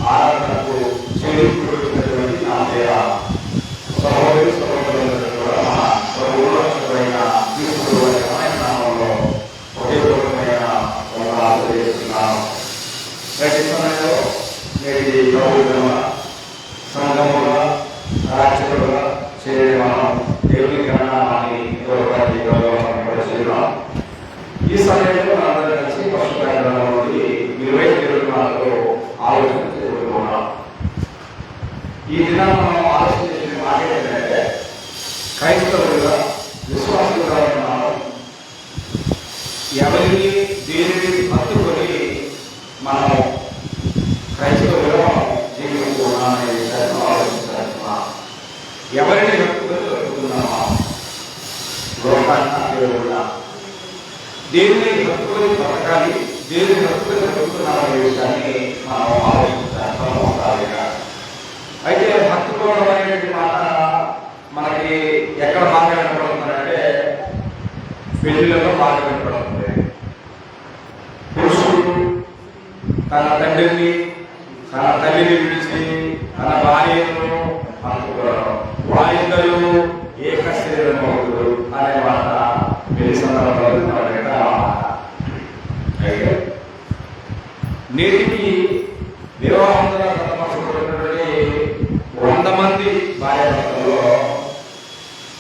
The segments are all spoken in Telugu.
ఆరాధనకు చేరుకున్నటువంటి నా పేర సహోదరి సహోదరులందరూ కూడా మన నామంలో ఒకేపూర్వకమైన వందనాలు తెలియజేస్తున్నాను. ప్రతి సమయంలో నేటి ప్రభుత్వ సంఘముగా రాజ్యముగా చేరే మనం దేవుని గణనాన్ని గౌరవం. ఈ సమయంలో అందరూ కలిసి పశుప్రాణి 20 ఆలోచన చేసుకుంటున్నాం. ఈ దినం మనం ఆలోచన చేసిన మాట ఏంటంటే, క్రైస్తవులుగా విశ్వాసులుగా ఉన్నాము. ఎవరిని దేనిని హత్తుకొని మనం క్రైస్తవులుగా జీవిస్తున్నాం అనే విషయాన్ని ఆలోచించాల్సిన. ఎవరిని హత్తుకొని బతుకుతున్నామా? లోకాన్ని దేవుడా దేనిని హత్తుకొని బతకాలి, దేనిని హత్తుకొని బతుకుతున్నామనే విషయాన్ని మనం ఆలోచించాలి. అయితే హత్తుకోవడం అనేటువంటి మాట మనకి ఎక్కడ బాగా వినపడుతుందంటే పెళ్లిళ్ళలో బాగా వినపడుతుంది. పురుషుడు తన తండ్రిని తన తల్లిని విడిచి తన భార్యను హత్తుకోవడం, వారిద్దరూ ఏక శరీరమవుతారు అనే మాట పెళ్లి సందర్భంలో. అయితే నేటికి వివాహంలో 100 మంది భార్యాభర్తల్లో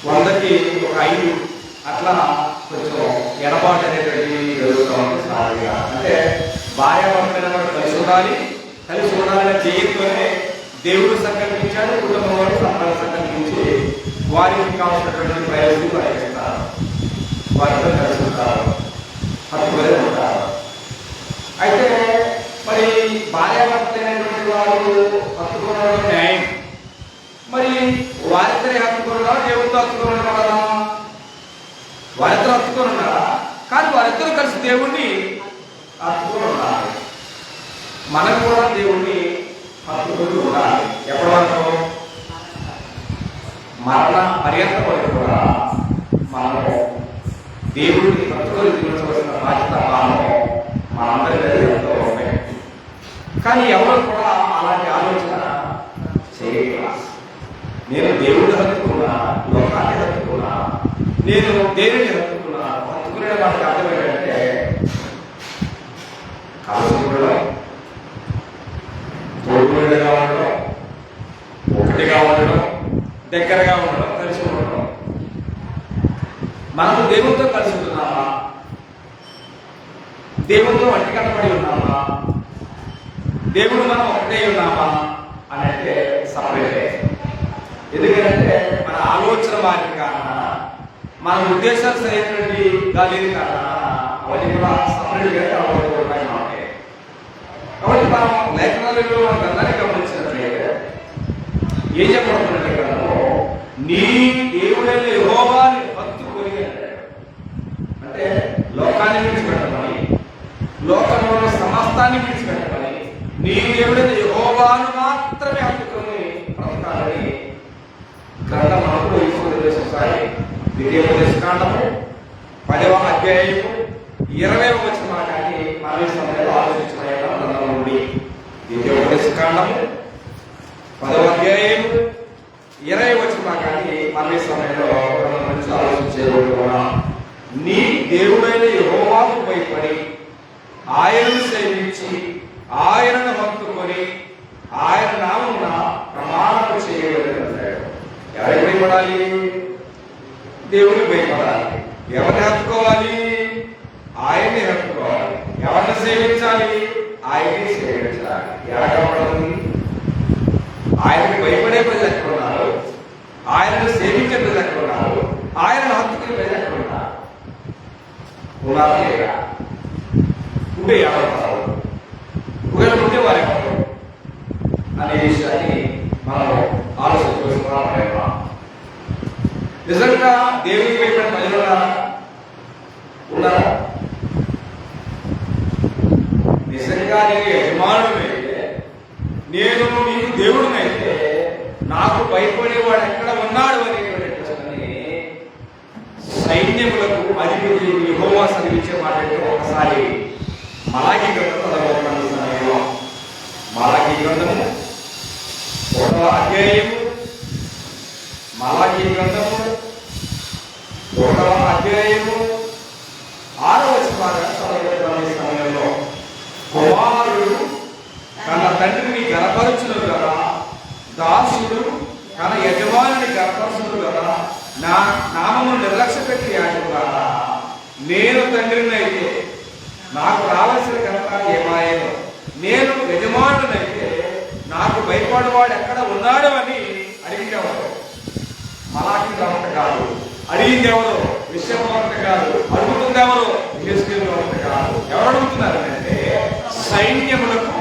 100కి ఒక 5 అట్లా కొంచెం ఎడబాటు అనేటువంటి జరుగుతూ ఉంది సారిగా. అంటే భార్యాభర్తలు కలిసి ఉండాలని చేయతోనే దేవుడు సంకల్పించాడు. కుటుంబం వారు సంకల్పించి వారికి కావాల్సినటువంటి ప్రయోజనం ప్రయత్నిస్తారు. వారితో కలిసి ఉంటారు, హత్తుకునే ఉంటారు. అయితే మరి భార్యాభర్తలైనటువంటి వారు హత్తుకోవడం న్యాయం. మరి వారిద్దరే హత్తుకున్నారా, దేవుడితో హత్తుకుని కదా? వారిద్దరు హత్తుకొని ఉన్నారా? కానీ వారిద్దరూ కలిసి దేవుణ్ణి హత్తుకొని ఉండాలి. మనం కూడా దేవుణ్ణి హత్తుకొని ఉండాలి. ఎప్పటి వరకు? మరణ పర్యంతం వరకు కూడా మనము దేవుడిని హత్తుకొని జీవించవలసిన బాధ్యత మనందరి ఎంతో ఉన్నాయి. కానీ ఎవరు కూడా అలాంటి ఆలోచన చేయగల. నేను దేవుడిని హత్తుకున్నా, లోకాన్ని హత్తుకున్నా, నేను దేవుడిని హత్తుకున్నా. హత్తుకునే వాటికి అర్థం ఏంటంటే కాలుగా తోడుగా ఉండడం, ఒకటిగా ఉండడం, దగ్గరగా ఉండడం, కలిసి ఉండడం. మనకు దేవుడితో కలిసి ఉంటున్నామా? దేవుడితో వంటి కట్టబడి ఉన్నామా? దేవుడు మనం ఒకటే ఉన్నామా అని అంటే సపరేటే. ఎందుకంటే మన ఆలోచన వారికి కారణం, మన ఉద్దేశాలు సరైనటువంటి లేదు కారణం అవన్నీ కూడా సపరేట్గా ఉన్నాయి మనకి. కాబట్టి మనం లేఖనాలలో మన గంధాన్ని గమనించినట్లయితే ఏం చెప్పబడుతుందంటే గ్రంథంలో, నీ దేవుడైన యెహోవాని హత్తుకొని అంటే లోకాన్ని విడిచిపెట్టమని, లోకంలో సమస్తాన్ని విడిచిపెట్టమని, నీ దేవుడైన యెహోవాను మాత్రమే హత్తుకొని బ్రతకాలని గ్రంథం మనకు ఉపదేశిస్తాయి. ద్వితీయోపదేశకాండము 10వ అధ్యాయము 20వ వచనం కానీ మన సమయంలో ఆలోచించిన గ్రంథం నుండి. ద్వితీయోపదేశకాండము 10వ అధ్యాయము 20వ వచనం కానీ మన సమయంలో గురించి ఆలోచించేవాడు. నీ దేవుడైన యెహోవాకు భయపడి ఆయనను సేవించి ఆయనను హత్తుకొని ఆయన నామమున ప్రమాణం చేయగలిగాడు. ఎవరికి భయపడాలి? దేవుడికి భయపడాలి. ఎవరిని హత్తుకోవాలి? ఆయన్ని హత్తుకోవాలి. ఎవరిని సేవించాలి? ఆయన్ని సేవించాలి. ఎలా కనపడుతుంది? ఆయనకి భయపడే ప్రజలు ఎక్కడ ఉన్నారు? ఆయనను సేవించే ప్రజలు ఎక్కడ ఉన్నారు? ఆయనను హత్తుకునే ప్రజలు ఎక్కడ ఉన్నారు? ఉన్నారా లేదా? ఉంటే ఎవరు ఒకవేళ ఉంటే వారు ఎవరు అనే విషయాన్ని మనం ఆలోచించుకోవాలన్నా, నిజంగా దేవుడికి భయపడిన ప్రజలు ఉన్నారా? నిజంగా నిజంగా నేను యజమానుడైతే, నేను నీకు దేవుడినైతే నాకు భయపడేవాడు ఎక్కడ ఉన్నాడు అనేటువంటి ప్రశ్నని సైన్యములకు అధిపతి యెహోవా సెలవిచ్చే మాట ఒకసారి మలాకీ గ్రంథం చదవబడిన సమయంలో, మలాకీ గ్రంథము 1వ అధ్యాయము, మలాకీ గ్రంథము 1వ అధ్యాయము 6వ వచనాన్ని చదవబడిన సమయంలో, కుమారుడు తన తండ్రిని గనపరచును కదా, దాసుడు తన యజమానిని గనపరచును కదా, నా నామము నిర్లక్ష్య పెట్టి ఆడుకున్నారా, నేను తండ్రిని అయితే నాకు రావాల్సిన ఘనత ఏమాయను, నేను యజమానునైతే నాకు భయపడేవాడు ఎక్కడ ఉన్నాడు అని అడిగిందెవరు? మలాకీ ప్రవక్త కాదు. అడిగిందెవరు? విషయం ప్రవక్త కాదు. అడుగుతుందెవరు? యెహెజ్కేలు ప్రవక్త కాదు. ఎవరు అడుగుతున్నారు అంటే సైన్యములకు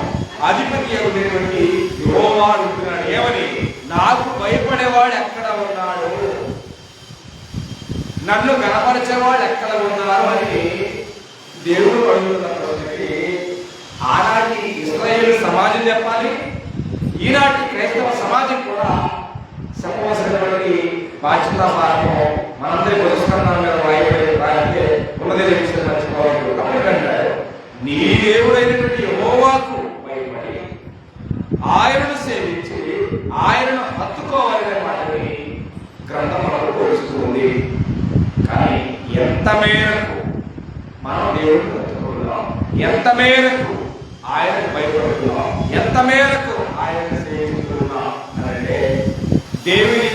అధిపతి అయినటువంటి యెహోవా అడుగుతున్నాడు. ఏమని? నాకు భయపడేవాడు ఎక్కడ ఉన్నాడు, నన్ను కనపరిచేవాడు ఎక్కడ ఉన్నారు అని దేవుడు అడుగుతున్న రోజుకి ఆనాటి ఇశ్రాయేలు సమాజం చెప్పాలి, ఈనాటి క్రైస్తవ సమాజం కూడా చెప్పవలసినటువంటి బాధ్యత భారము మనందరి పురస్కారం మీద రాయబడి ఉన్నదే విషయం మర్చిపోవాలి. అప్పటికంటే నీ దేవుడైనటువంటి యెహోవాకు భయపడి ఆయనను సేవించి ఆయనను హత్తుకోవాలనే మాటని గ్రంథం మనకు బోధిస్తుంది. కానీ ఎంత మేరకు మనం దేవుడిని హత్తుకుంటున్నాం, ఎంత మేరకు ఆయనకు భయపడుతున్నాం, ఎంత మేరకు ఆయనను సేవిస్తున్నాం అంటే దేవుని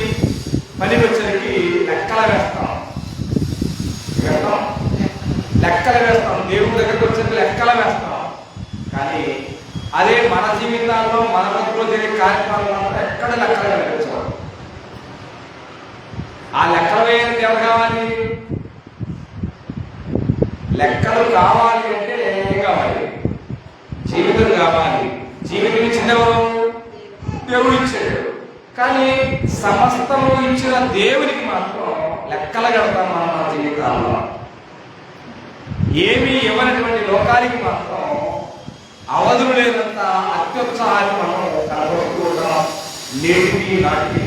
పని వచ్చరికి లెక్కలు వేస్తాం. దేవుడి దగ్గరికి వచ్చరికి లెక్కలు వేస్తాం. కానీ అదే మన జీవితాల్లో మన బతుకులో జరిగే కార్యక్రమాలు ఎక్కడ లెక్కలు కనిపించవు. ఆ లెక్కలు వేయడానికి ఎవరు కావాలి? లెక్కలు కావాలి అంటే ఏం కావాలి? జీవితం కావాలి. జీవితం ఇచ్చినెవరు? దేవుడు ఇచ్చాడు. కానీ సమస్తము ఇచ్చిన దేవునికి మాత్రం లెక్కలు కడతాం మన జీవితాల్లో. ఏమీ ఇవ్వనటువంటి లోకానికి మాత్రం అవధులు లేనంత అత్యుత్సాహాన్ని మనం కనబడుతూ ఉంటాం. నేటికి నాటికి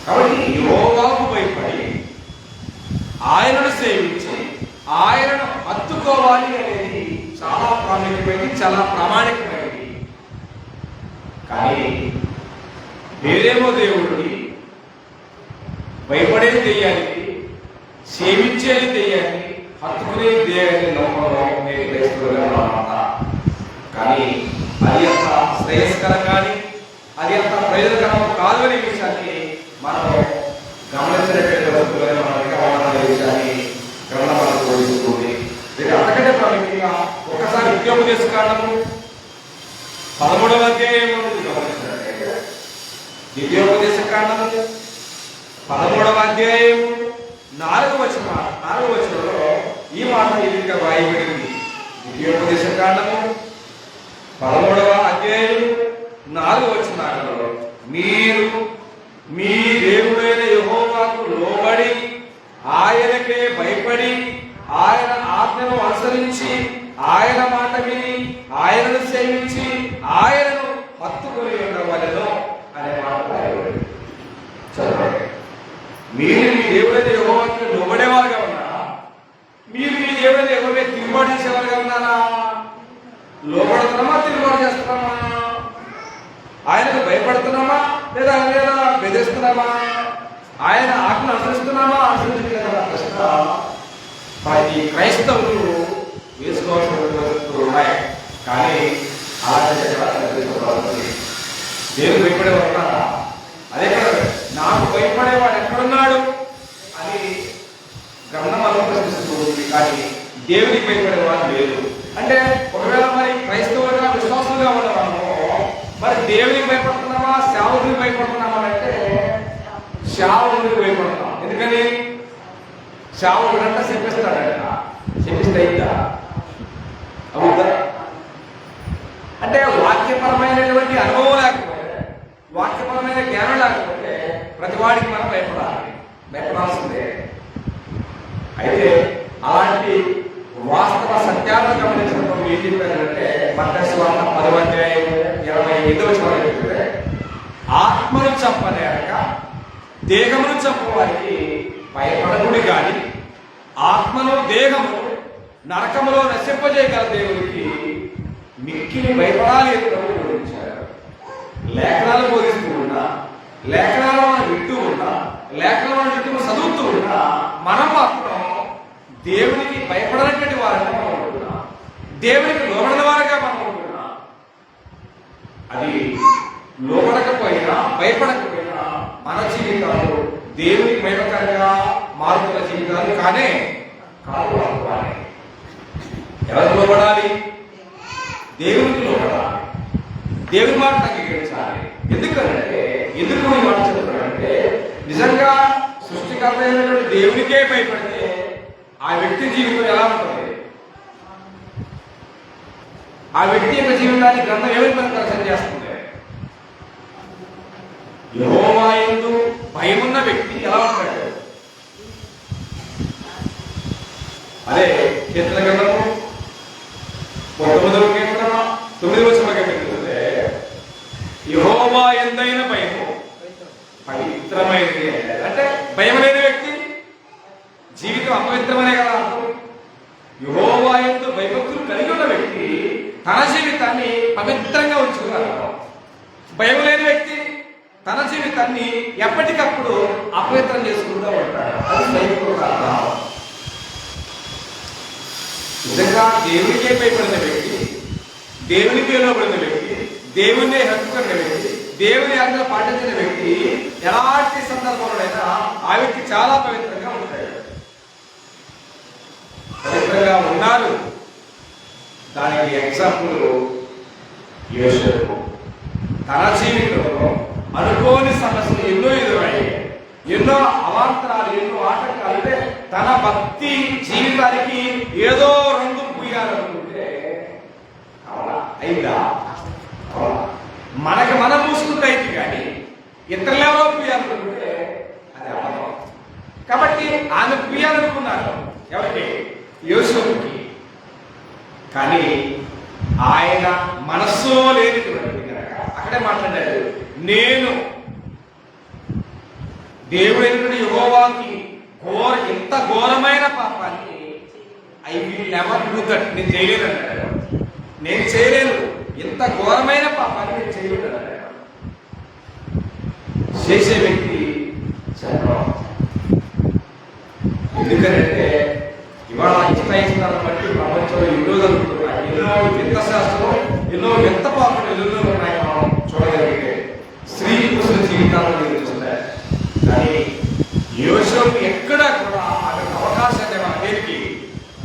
కాబట్టి యెహోవాకు భయపడి ఆయనను సేవించి ఆయనను హత్తుకోవాలి అనేది చాలా ప్రాముఖ్యమైనది, చాలా ప్రామాణికమైనది. కానీ వేరేమో దేవుడిని భయపడేది తెయ్యాలి, సేవించేది తెయ్యాలి, హత్తుకునేది తెయ్యాలి లోకంలో నేర్పిస్తున్నమాట. కానీ అది అంత శ్రేయస్కరం కానీ అది అంత ప్రయోజనకరం కాదు అనే విషయాన్ని మనం గమనించినటువంటి విషయాన్ని గ్రంథం మనకు బోధిస్తుంది. అంతకంటే ప్రాముఖ్యంగా ఒకసారి విద్యోపదేశ కాండము 13వ అధ్యాయంలో గమనించినట్లయితే, విద్యోపదేశ కాండము 13వ అధ్యాయము 4వ వచనంలో ఈ మాట ఈ విధంగా రాయబడింది. విద్యోపదేశ కాండము 13వ అధ్యాయము 4వ వచనంలో, మీరు మీ దేవుడైన యెహోవాకు లోబడి ఆయనకే భయపడి ఆయన ఆజ్ఞను అనుసరించి ఆయన మాట విని ఆయనను సేవించి ఆయనను హత్తుకొని ఉండవలెను అనే మాట రాయబడింది. చదవండి. మీరు మీ దేవుడైన యెహోవాకు లోబడేవారుగా ఉన్నారా? మీరు మీ దేవుడైన యెహోవాకే తిరుగుబాటు చేసేవారుగా ఉన్నారా? లోబడుతున్నామా, తిరుగుబాటు చేస్తున్నామా? ఆయనకు భయపడుతున్నామా లేదా బెదిరిస్తున్నామా? ఆయన ఆజ్ఞను అనుసరిస్తున్నామా, అనుసరించలేదా? ప్రశ్న ప్రతి క్రైస్తవులు వేసుకోవాల్సిన ఉన్నాయి. కానీ దేవుడు భయపడేవాడు ఉన్నారా? అదే కదా, నాకు భయపడేవాడు ఎక్కడున్నాడు అని గ్రంథం అనుసరిస్తుంది. కానీ దేవుడికి భయపడేవాడు లేదు. అంటే ఒకవేళ మరి క్రైస్తవులుగా విశ్వాసులుగా ఉన్నవాము మరి దేవునికి భయపడుతున్నామా, సేవకుడికి భయపడుతున్నామా అంటే సేవకుడికి భయపడతాం. ఎందుకని? సేవకుడు అంటే శపిస్తాడంట. శపిస్తే అయిందా? అవుతా? అంటే వాక్యపరమైనటువంటి అనుభవం లేకపోతే, వాక్యపరమైన జ్ఞానం లేకపోతే ప్రతి వాడికి మనం భయపడాల్సిందే. అయితే అలాంటి వాస్తవ వచ్చిన ఆత్మను చంపలేక దేహమును చంపవారికి భయపడకుడి కానీ ఆత్మను దేహము నరకములో నశింపజేయగల దేవుడికి మిక్కిలి భయపడాలి అని ప్రభువు బోధించారు. లేఖనాలు బోధిస్తూ ఉన్నా, లేఖనాలు వింటూ ఉన్నా, లేఖనాలు వింటూ చదువుతూ ఉన్నా మనం మాత్రం దేవునికి భయపడనటువంటి వారిగా మనం ఉంటున్నాం, దేవునికి లోబడిన వారిగా మనం ఉంటున్నాం. అది లోబడకపోయినా భయపడకపోయినా మన జీవితాలు దేవునికి భయపడకరంగా మారుతున్న జీవితాలు కానే కాదు. ఎవరికి లోబడాలి? దేవునికి లోబడాలి, దేవుని మాట అంగీకరించాలి. ఎందుకంటే ఎందుకు ఈ మాట చెప్తున్నారంటే నిజంగా సృష్టికర్త అయినటువంటి దేవునికే భయపడితే ఆ వ్యక్తి జీవితం ఎలా ఉంటుంది? ఆ వ్యక్తి యొక్క జీవితాన్ని గ్రంథం ఏమని ప్రదర్శన చేస్తుంది? యెహోవా యందు భయమున్న వ్యక్తి ఎలా ఉంటాడు? అదే కీర్తన గ్రంథము 19వ కీర్తన 9వ వచనంలో చెప్తుంది, యెహోవా యందైన భయము పవిత్రమైనది. అంటే భయం లేని వ్యక్తి జీవితం అపవిత్రమనే కదా అర్థం. యెహోవా యందు భయభక్తులు కలిగి ఉన్న వ్యక్తి తన జీవితాన్ని పవిత్రంగా ఉంచుకున్నారు. భయం లేని వ్యక్తి తన జీవితాన్ని ఎప్పటికప్పుడు అపవిత్రం చేసుకుంటూ ఉంటాడు. అది సైనికుడు అర్థం. నిజంగా దేవునికే భయపడిన వ్యక్తి, దేవునికే లోబడిన వ్యక్తి, దేవుని హత్తుకున్న వ్యక్తి, దేవుని ఆజ్ఞ పాటించిన వ్యక్తి ఎలాంటి సందర్భంలోనైనా ఆ వ్యక్తి చాలా పవిత్రంగా ఉంటాడు. పవిత్రంగా ఉన్నారు. దానికి ఎగ్జాంపుల్ యోసేపు. తన జీవితంలో అనుకోని సమస్యలు ఎన్నో ఎదురయ్యాయి, ఎన్నో అవాంతరాలు, ఎన్నో ఆటంకాలు. అంటే తన భక్తి జీవితానికి ఏదో రంగు పూయాలనుకుంటే అయిందా? మనకి మనం పూసుకుంటే అయింది, కానీ ఇతరులెవరో పూయాలనుకుంటే అది అవ్వదు. కాబట్టి ఆమె పూయాలనుకున్నారు. ఎవరికి? యోసేపుకి. కానీ ఆయన మనస్సులో లేనిటువంటి కనుక అక్కడే మాట్లాడాడు, నేను దేవుడైనటువంటి యెహోవాకి ఇంత ఘోరమైన పాపాన్ని I will never do that, నేను చేయలేదు అన్నాడు. నేను చేయలేను, ఇంత ఘోరమైన పాపాన్ని నేను చేయలేదు అన్నాడు. చేసే వ్యక్తి ఎందుకంటే ఇవాళ ఇష్టాయిస్తాన్ని బట్టి ప్రపంచంలో ఎన్నో జరుగుతున్నాయి, ఎన్నో వింత శాస్త్రం, ఎన్నో వింత పాపలు ఎన్నో ఉన్నాయి. మనం చూడగలిగితే స్త్రీ పురుషుల జీవితాలను చూస్తున్నాయి. కానీ యోసేపు ఎక్కడా కూడా ఆమెకు అవకాశాన్ని మనకి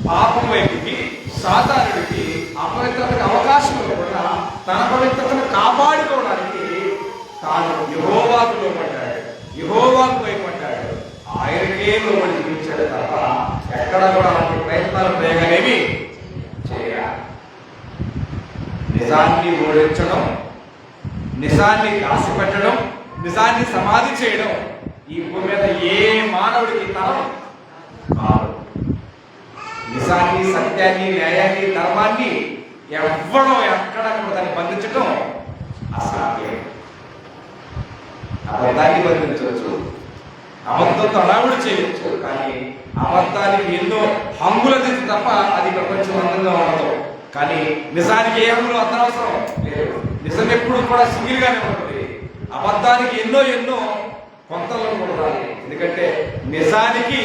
పాపం వైపుకి, సాతానుడికి, అపవిత్రతకి అవకాశం ఇవ్వకుండా తన పవిత్రతను కాపాడుకోవడానికి తాను యెహోవాకు లోబడ్డాడు, యెహోవాకు భయపడ్డాడు, ఆయనకే లోబడి జీవించాడు తప్ప ఎక్కడ కూడా అలాంటి ప్రయత్నాలు ప్రయోగాలేవి చేయాలి. నిజాన్ని ఓడించడం, నిజాన్ని దాచిపెట్టడం, నిజాన్ని సమాధి చేయడం ఈ భూమి మీద ఏ మానవుడికి తరం కాదు. నిజాన్ని, సత్యాన్ని, న్యాయాన్ని, ధర్మాన్ని ఎవ్వడో ఎక్కడ దాన్ని బంధించడం అసాధ్యం. అబద్ధాన్ని బంధించవచ్చు, అబద్ధంతో అడావుడు చేయవచ్చు, కానీ అబద్ధానికి ఎన్నో హంగుల తెచ్చి తప్ప అది ప్రపంచం అందంగా ఉండదు. కానీ నిజానికి ఏ హంగులు అర్థనవసరం లేదు. నిజం ఎప్పుడు కూడా సింగిల్ గానే ఉంటుంది. అబద్ధానికి ఎన్నో ఎన్నో కొంతలో ఉండాలి. ఎందుకంటే నిజానికి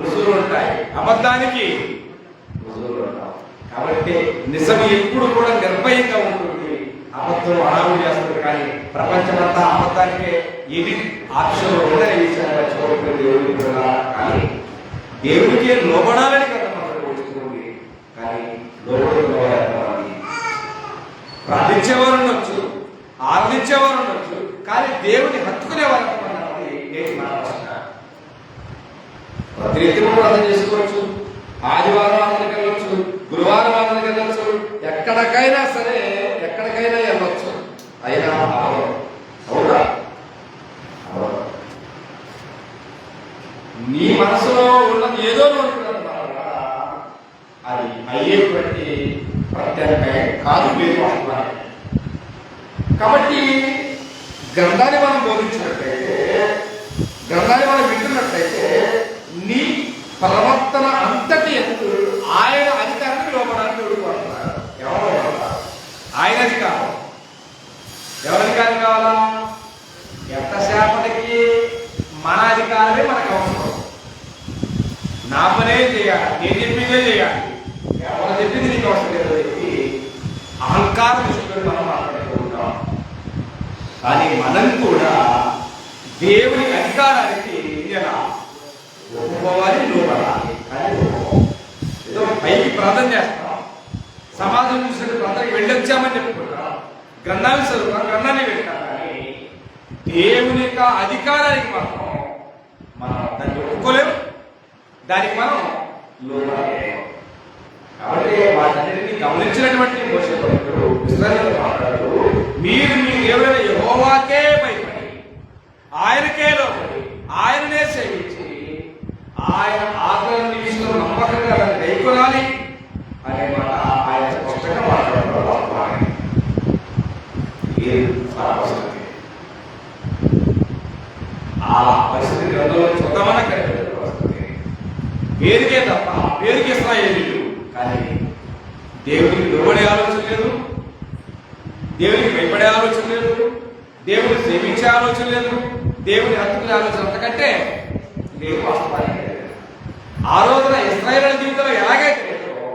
రుజువులు ఉంటాయి, అబద్ధానికి రుజువులు ఉంటాయి. కాబట్టి నిజం ఎప్పుడు కూడా నిర్భయంగా ఉంటుంది, అబద్ధం అడావుడు చేస్తుంది. కానీ ప్రపంచం అంతా అబద్ధానికే ఇది ఆప్షన్ ఉందనే విషయాన్ని చూడకుండా దేవుడికి కానీ దేవుడికే లోబడాలని కదా మనం కోరుతుంది. కానీ లోబడుకోవాలి. ప్రార్థించేవారు ఉండొచ్చు, ఆరాధించేవారు ఉండొచ్చు, కానీ దేవుని హత్తుకునేవారు ప్రతినిత్యం ప్రార్థన చేసుకోవచ్చు, ఆదివారం ఆరాధనకి వెళ్ళొచ్చు, గురువారం ఆరాధనకి వెళ్ళొచ్చు, ఎక్కడికైనా సరే ఎక్కడికైనా వెళ్ళొచ్చు. అయినా అవునా? నీ మనసులో ఉన్నది ఏదో అది అయ్యేటువంటి ప్రత్యేక కాదు. మీరు కాబట్టి గ్రంథాన్ని మనం బోధించినట్లయితే, గ్రంథాన్ని మనం వింటున్నట్లయితే నీ ప్రవర్తన అంతటి ఆయన అధికారానికి లోపడానికి ఓడిపోతున్నారు. ఎవరు ఆయన అధికారం? ఎవరి అధికారం కావాలా? ఎంతసేపటికి మన అధికారమే మనకు అవసరం. నా పనే చేయాలి, నేను చెప్పిందే చేయాలి, ఎవరు చెప్పింది నీకు అవసరం లేదు చెప్పి అహంకారం తీసుకొని మనం మాట్లాడుకుంటాం. కానీ మనం కూడా దేవుని అధికారానికి ఎలా ఒప్పుకోవాలి, లోపడాలి. కానీ ఏదో పైకి ప్రార్థన చేస్తాం, సమాజం చూసిన ప్రార్థనకి వెళ్ళొచ్చామని చెప్పుకుంటాం, గ్రంథాన్ని చదువుతాం, గ్రంథాన్ని పెట్టాం. కానీ దేవుని యొక్క అధికారానికి మాత్రం మనం దాన్ని ఒప్పుకోలేము, దానికి మనం లోపడలేము. కాబట్టి వాటన్నిటిని గమనించినటువంటి మోషే భక్తుడు ఇశ్రాయేలుతో మాట్లాడుతూ, మీరు మీ దేవుడైన యెహోవాకే భయపడి ఆయనకే లోబడి ఆయననే సేవించి ఆయన ఆజ్ఞల విషయంలో నమ్మకంగా గైకొనాలి అనే మాట ఆయన స్పష్టంగా మాట్లాడుతున్నారు. ఆ పరిస్థితి గ్రంథంలో చూద్దామని వస్తుంది. పేరుకే తప్ప, పేరుకి ఇశ్రాయేలీయులు, కానీ దేవునికి లోబడే ఆలోచన లేదు, దేవునికి భయపడే ఆలోచన లేదు, దేవుని సేవించే ఆలోచన లేదు, దేవుని హత్తుకునే ఆలోచన అంతకంటే లేదు. వాస్తవానికి ఆ రోజున ఇశ్రాయేలు జీవితంలో ఎలాగైతే లేదో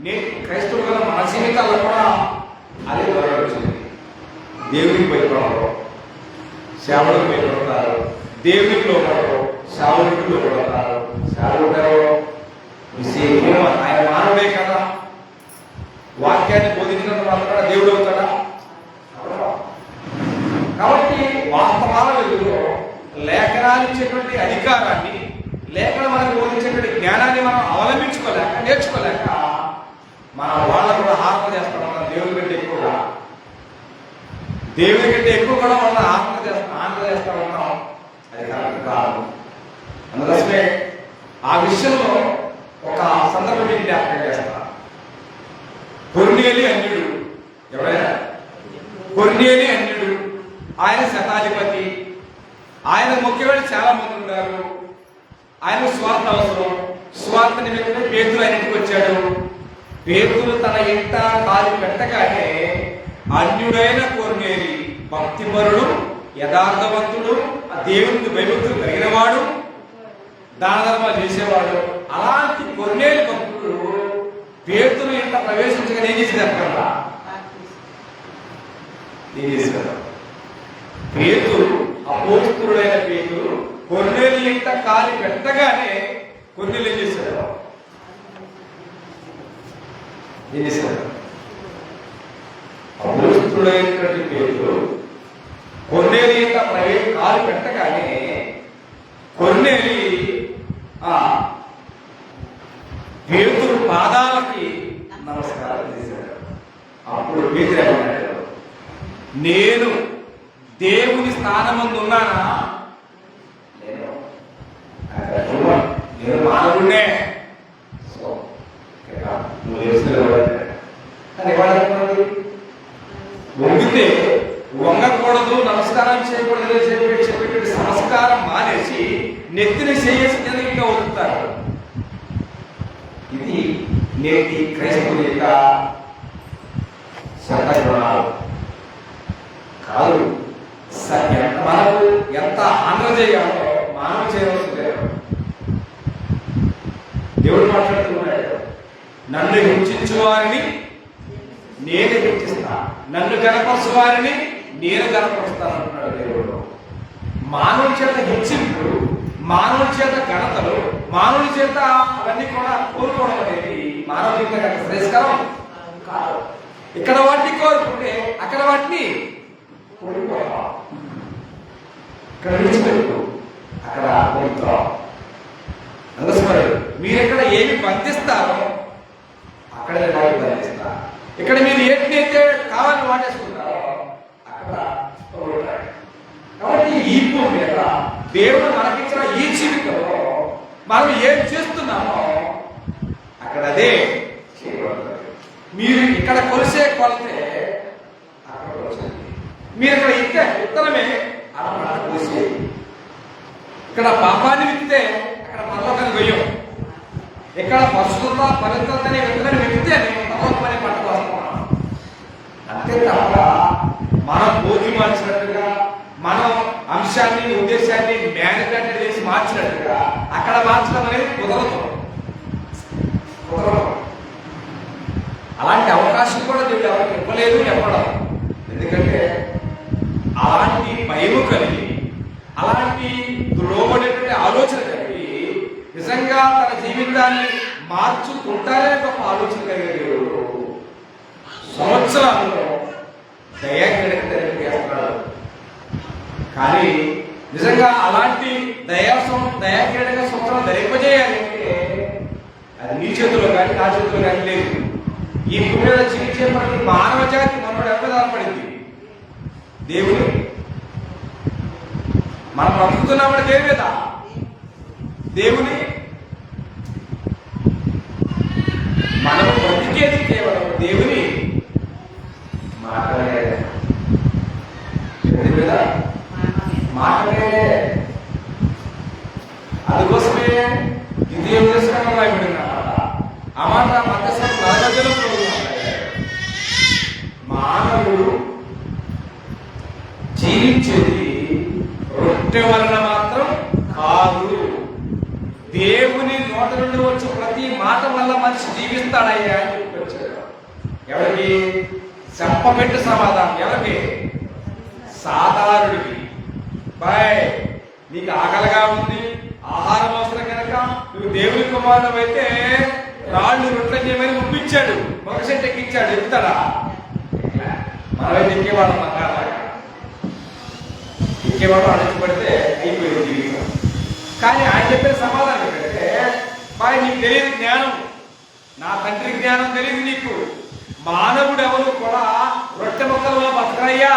నేను క్రైస్తవులుగా మన జీవితాల్లో కూడా అదే వచ్చింది. దేవునికి భయపడరు, సేవలకు భయపడతారు, దేవునికి లోపడరు, సేవలకు లోపడతారు. సేవలు ఆయన మానవుడే కదా, వాక్యాన్ని బోధించినంత వాళ్ళు కూడా దేవుడు అవుతాడా? కాబట్టి వాస్తవాల వెలుగులో లేఖనాలు ఇచ్చేటువంటి అధికారాన్ని, లేఖనం మనకు బోధించేటువంటి జ్ఞానాన్ని మనం అవలంబించుకోలేక, నేర్చుకోలేక మన వాళ్ళకు కూడా ఆత్మ చేస్తాం. మనం దేవుని కంటే ఎక్కువగా, దేవుని కంటే ఎక్కువ కూడా మనం ఆత్మ చేస్తా ఉన్నాం. అది కరెక్ట్ కాదు. అందుకోసమే ఆ విషయంలో ఒక సందర్భం జ్ఞాపకం చేస్తా. కొర్నేలి అన్యుడు, ఎవరైనా కొర్నేలి అన్యుడు, ఆయన శతాధిపతి, ఆయన మొక్కేవాళ్ళు చాలా మంది ఉన్నారు. ఆయన స్వార్థ అవసరం, స్వార్థ నిమిత్తం పేతురు ఆయన ఇంటికి వచ్చాడు. పేతురు తన ఇంట కాలు పెట్టగానే అన్యుడైన కొర్నేలి భక్తిపరుడు, యథార్థవంతుడు, దేవునికి భయభక్తులు కలిగినవాడు, దాన ధర్మాలు చేసేవాడు. అలాంటి కొర్నేలి భక్తుడు పేతురు ఇంట ప్రవేశించగానే ఏం చేసేదారు కదా? ఏం చేశారు? పేతురు, అపోస్తుడైన పేతురు కొర్నేలి ఇంట కాలి పెట్టగానే కొర్నేలి ఏం చేశాడు? ఏం చేశాడు? అపోస్తుడైనటువంటి పేతురు కొర్నేలి ఇంట కాలి పెట్టగానే కొర్నేలి పేతురు పాదాలకి నమస్కారం చేశాడు. అప్పుడు పేతురు ఏమన్నాడు? నేను దేవుని స్థానమందు ఉన్నానా? నేను మానవుడే. వంగితే వంగకూడదు, నమస్కారం చేయకూడదు చెప్పేటువంటి సంస్కారం మానేసి నెత్తిని చేసి జనంగా వదులుతారు. ఇది నేటి క్రైస్తవుల యొక్క సంఘటనలు కాదు. మనకు ఎంత ఆనందం చేయాలో మానవ చేయవలసి లేదు. దేవుడు మాట్లాడుతున్నాడు, నన్ను హింసించు వారిని నేను హింసిస్తా, నన్ను గనపరచు వారిని నేను గనపరుస్తాను అంటున్నాడు దేవుడు. మానవుని చేత హింసింపుడు, మానవుని చేత ఘనతలు, మానవుని చేత అవన్నీ కూడా కోరుకోవడం అనేది మానవ జీవితం శ్రేయస్కరం కాదు. ఇక్కడ వాటిని కోరుకుంటే అక్కడ వాటిని కోరుకోవడం, ఇక్కడ విడిచిపెట్టు, అక్కడ కోరుతాం. అందుకోసం మీరు ఎక్కడ ఏమి బంధిస్తారో అక్కడే వాటి బంధిస్తా. ఇక్కడ మీరు ఏంటైతే కావాలని వాటేసుకుంటారో అక్కడ. కాబట్టి ఈ భూమి మీద దేవుడు మనకిచ్చిన ఈ జీవితంలో మనం ఏం చేస్తున్నామో అక్కడ అదే చేయబడుతుంది. మీరు ఇక్కడ కొలిసే కొలితే అక్కడ మీరు ఇక్కడ ఇస్తే విత్తనమే అక్కడ పంట పోసి, ఇక్కడ పాపాన్ని విత్తితే అక్కడ పరలోకాన్ని వెయ్యం. ఇక్కడ పరిశుద్ధత పవిత్రత అనే విత్తనాన్ని విత్తితే పరలోకమనే పంట వస్తున్నాం. అంతే తప్ప మనం భోగి మార్చినట్టుగా, మనం అంశాన్ని ఉద్దేశాన్ని మ్యానిపులేట్ చేసి మార్చినట్టుగా అక్కడ మార్చడం అనేది కుదరదు. అలాంటి అవకాశం కూడా దేవుడు ఎవరికి ఇవ్వలేదు, చెప్పడం. ఎందుకంటే అలాంటి భయము కలిగి, అలాంటి లోబడేటువంటి ఆలోచన కలిగి, నిజంగా తన జీవితాన్ని మార్చుకుంటారే గొప్ప ఆలోచన కలిగే దేవుడు సంవత్సరాల్లో దయాక్రీడకు. కానీ నిజంగా అలాంటి దయాక్రీడక సంవత్సరం ధరింపజేయాలంటే అది నీ చేతిలో కానీ నా చేతిలో కానీ లేదు. ఈ భూమి మీద జీవించే ప్రతి మానవ జాతి మనోడు ఎవరు ఆధారపడింది? దేవుడు. మనం బ్రతుకుతున్నామని దేని మీద? దేవుని. మనం బ్రతికేది కేవలం దేవుని మాటలే. మాటలే. అందుకోసమే ద్వితీయ పుస్తకంలో రాయబడిన ఆ మాట మధ్యస్థం నరగజలో మానవుడు జీవించేది రొట్టె వలన మాత్రం కాదు, దేవుని నోట నుండి వచ్చే ప్రతి మాట వల్ల మనిషి జీవిస్తాడయ్యా అని చెప్పొచ్చాడు. ఎవరికి? చెప్పబెట్టు సమాధానం. ఎవరికి? సాధారణుడికి. బాయ్, నీకు ఆకలిగా ఉంది, ఆహారం అవసరం కనుక నువ్వు దేవుని కుమారుడు అయితే రాళ్ళు రొట్టె చేయమని ముప్పించాడు, ఒక సెట్ ఎక్కించాడు. చెప్తాడా? మనమైతే ఎక్కేవాడు, ఎక్కేవాడు అణచిపడితే అయిపోయింది జీవితం. కానీ ఆయన చెప్పే సమాధానం ఏంటంటే, బాయ్ నీకు తెలియదు జ్ఞానం, నా తండ్రి జ్ఞానం తెలియదు నీకు. మానవుడు ఎవరు కూడా రొట్టె మొక్కలలో బతకరయ్యా.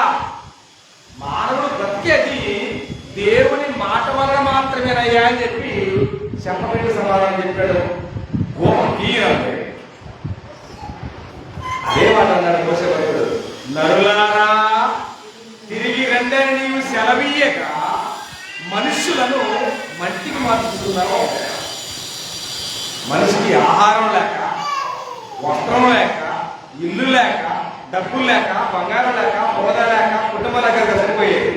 మానవుడు బ్రతికేది దేవుని మాట వల్ల మాత్రమేనయ్యా అని చెప్పి చెప్పబడిన సమాధానం చెప్పాడు. గోపకీరంటే అదే మాట అన్నాడు మోసేవాడు. నరులారా తిరిగి రండని నీవు సెలవీయక మనుషులను మట్టికి మార్చుతున్నావు. మనిషికి ఆహారం లేక, వస్త్రం లేక, ఇల్లు లేక, డబ్బులు లేక, బంగారం లేక, హోదా లేక, కుటుంబం లేక చనిపోయేది.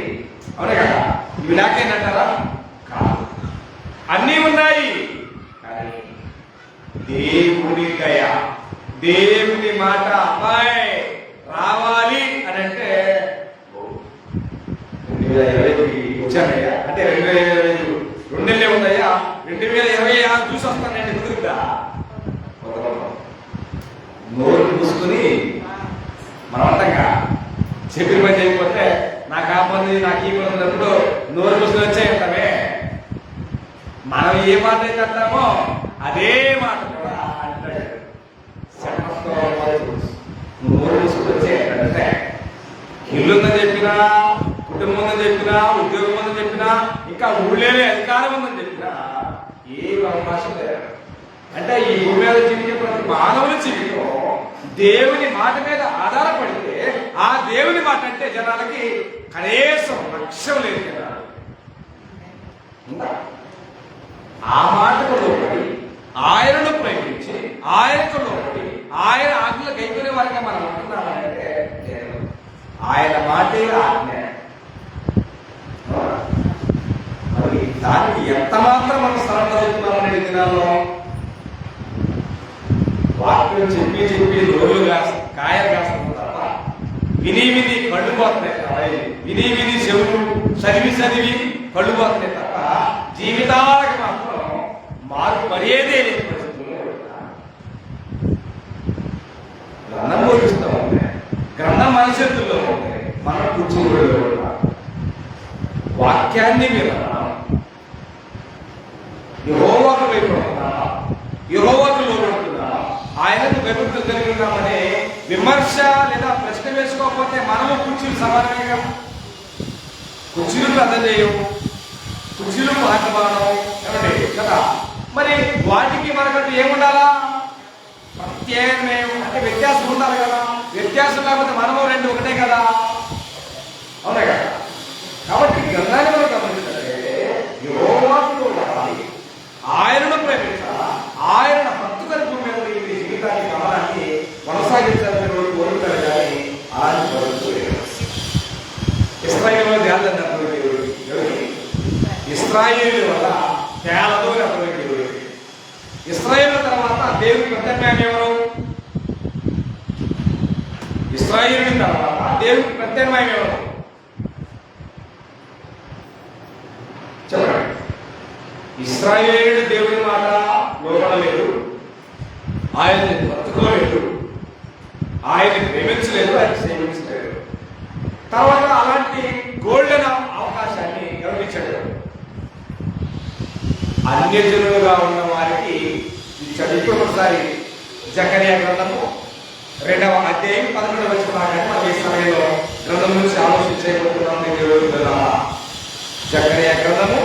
అవునే కదా? ఇవి లేకేనంటారా? కాదు, అన్నీ ఉన్నాయి. కానీ దేవుని దయ, దేవుని మాట అబ్బాయి రావాలి అని అంటే 2025 ఇచ్చానయ్యా అంటే 2025 2 నెలలే ఉందయ్యా, 2026 చూసి వస్తానండి. కుదురుగా నోరు మూసుకుని మనమంతంగా చెప్పిన పని చేయకపోతే నాకు ఆ పని, నాకు ఈ పని ఉన్నప్పుడు నోరు మూసుకుని వచ్చాయంటామే. మనం ఏ మాట అయితే అంటామో అదే మాట కూడా అంటాడు. నోరు మూసుకుని వచ్చేయంటే ఇల్లు ఉందని చెప్పినా, కుటుంబం ఉందని చెప్పినా, ఉద్యోగం ఉందని చెప్పినా, ఇంకా ఊళ్ళేనే అధికారం ఉందని చెప్పినా ఏ అవకాశం లేదు. అంటే ఈ భూమి మీద జీవించే ప్రతి మానవుల జీవితం దేవుని మాట మీద ఆధారపడితే ఆ దేవుని మాట అంటే జనాలకి కనీసం లక్ష్యం లేదు కదా. ఆ మాటకు లోపడి ఆయనను ప్రేమించి ఆయనకు లోపడి ఆయన ఆజ్ఞలు గైకునే వారిగా మనం అంటున్నామంటే ఆయన మాటే ఆజ్ఞ. మరి దానికి ఎంత మాత్రం మనం స్థలం చదువుతున్నామనే దినాల్లో వాక్యం చెప్పి చెప్పి రోజులు కాయలు కాస్తాము తప్ప విని విని కళ్ళు పోతున్నాయి. విని విని చెవులు చదివి చదివి కళ్ళు పోతున్నాయి తప్ప జీవితాలకు మాత్రం మార్పు పడేదే లేదు. గ్రంథం బోధిస్తూ ఉంది, గ్రంథం మన చేతుల్లో ఉంది, మనం కూర్చుని వాక్యాన్ని వినడం, యెహోవాకు భయపడుతున్నాం, యెహోవాకు లోబడుతున్నాం, ఆయనకు భయభక్తులు కలిగి ఉన్నామనే విమర్శ లేదా ప్రశ్న వేసుకోకపోతే మనము కుర్చీలు సమానమేగా. కుర్చీలు ప్రార్థన చేయము, కుర్చీలు పాటపాడడం ఏమంటే కదా. మరి వాటికి మనకంటూ ఏముండాలా? ప్రత్యేకమే అంటే వ్యత్యాసం ఉండాలి కదా. వ్యత్యాసం లేకపోతే మనము రెండు ఒకటే కదా. అవునా కదా? కాబట్టి ఈ గ్రంథాన్ని మనం గమనించినట్లయితే యెహోవాతో ఉండాలి, ఆయనను ప్రేమించాలా, ఆయనను హత్తుకొని భూమి మీద ఈ జీవితాన్ని కాలాన్ని కొనసాగించాలని కోరుతారు. కానీ అలాంటి కోరుకోలేదు. ఇశ్రాయేలు తేలదన్నారు దేవుడికి. ఇశ్రాయేలు వల్ల తేలదో అర్థమైన దేవుడికి. ఇశ్రాయేలు తర్వాత దేవుడికి ప్రత్యామ్నాయం ఎవరు? ఇశ్రాయేలు తర్వాత దేవుడికి ప్రత్యామ్నాయం ఎవరు చెప్పండి. ఇశ్రాయేలు దేవుడి మాట లోపడలేదు, ఆయన్ని బతుకోలేదు, ఆయన్ని ప్రేమించలేదు, ఆయన సేవించలేదు. తర్వాత అలాంటి గోల్డెన్ అవకాశాన్ని గమనించాడు. అన్యజనులుగా ఉన్న వారికి చదివి ఒకసారి జకరియా గ్రంథము 2వ అధ్యాయం 11వ వచనం మనం ఈ సమయంలో గ్రంథం నుంచి ఆలోచించబోతున్నాం. జకరియా గ్రంథము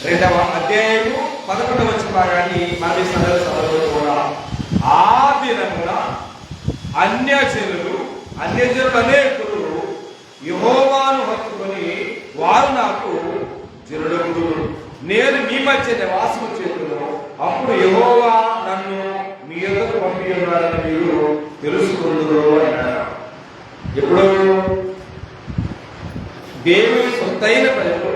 2వ అధ్యాయము 11వ వచనాన్ని మనం ఈ సమయంలో చదవబోతున్నాం. ఆ దినమున అన్యజనులు అనేకులు యెహోవాను హత్తుకొని వారు నాకు జనుడు, నేను మీ మధ్య నివాసము చేతును, అప్పుడు యెహోవా నన్ను మీ యొద్దకు పంపి ఉన్నాడని మీరు తెలుసుకుందురు అన్నారు. ఇప్పుడు దేవుని సొంతైన ప్రజలు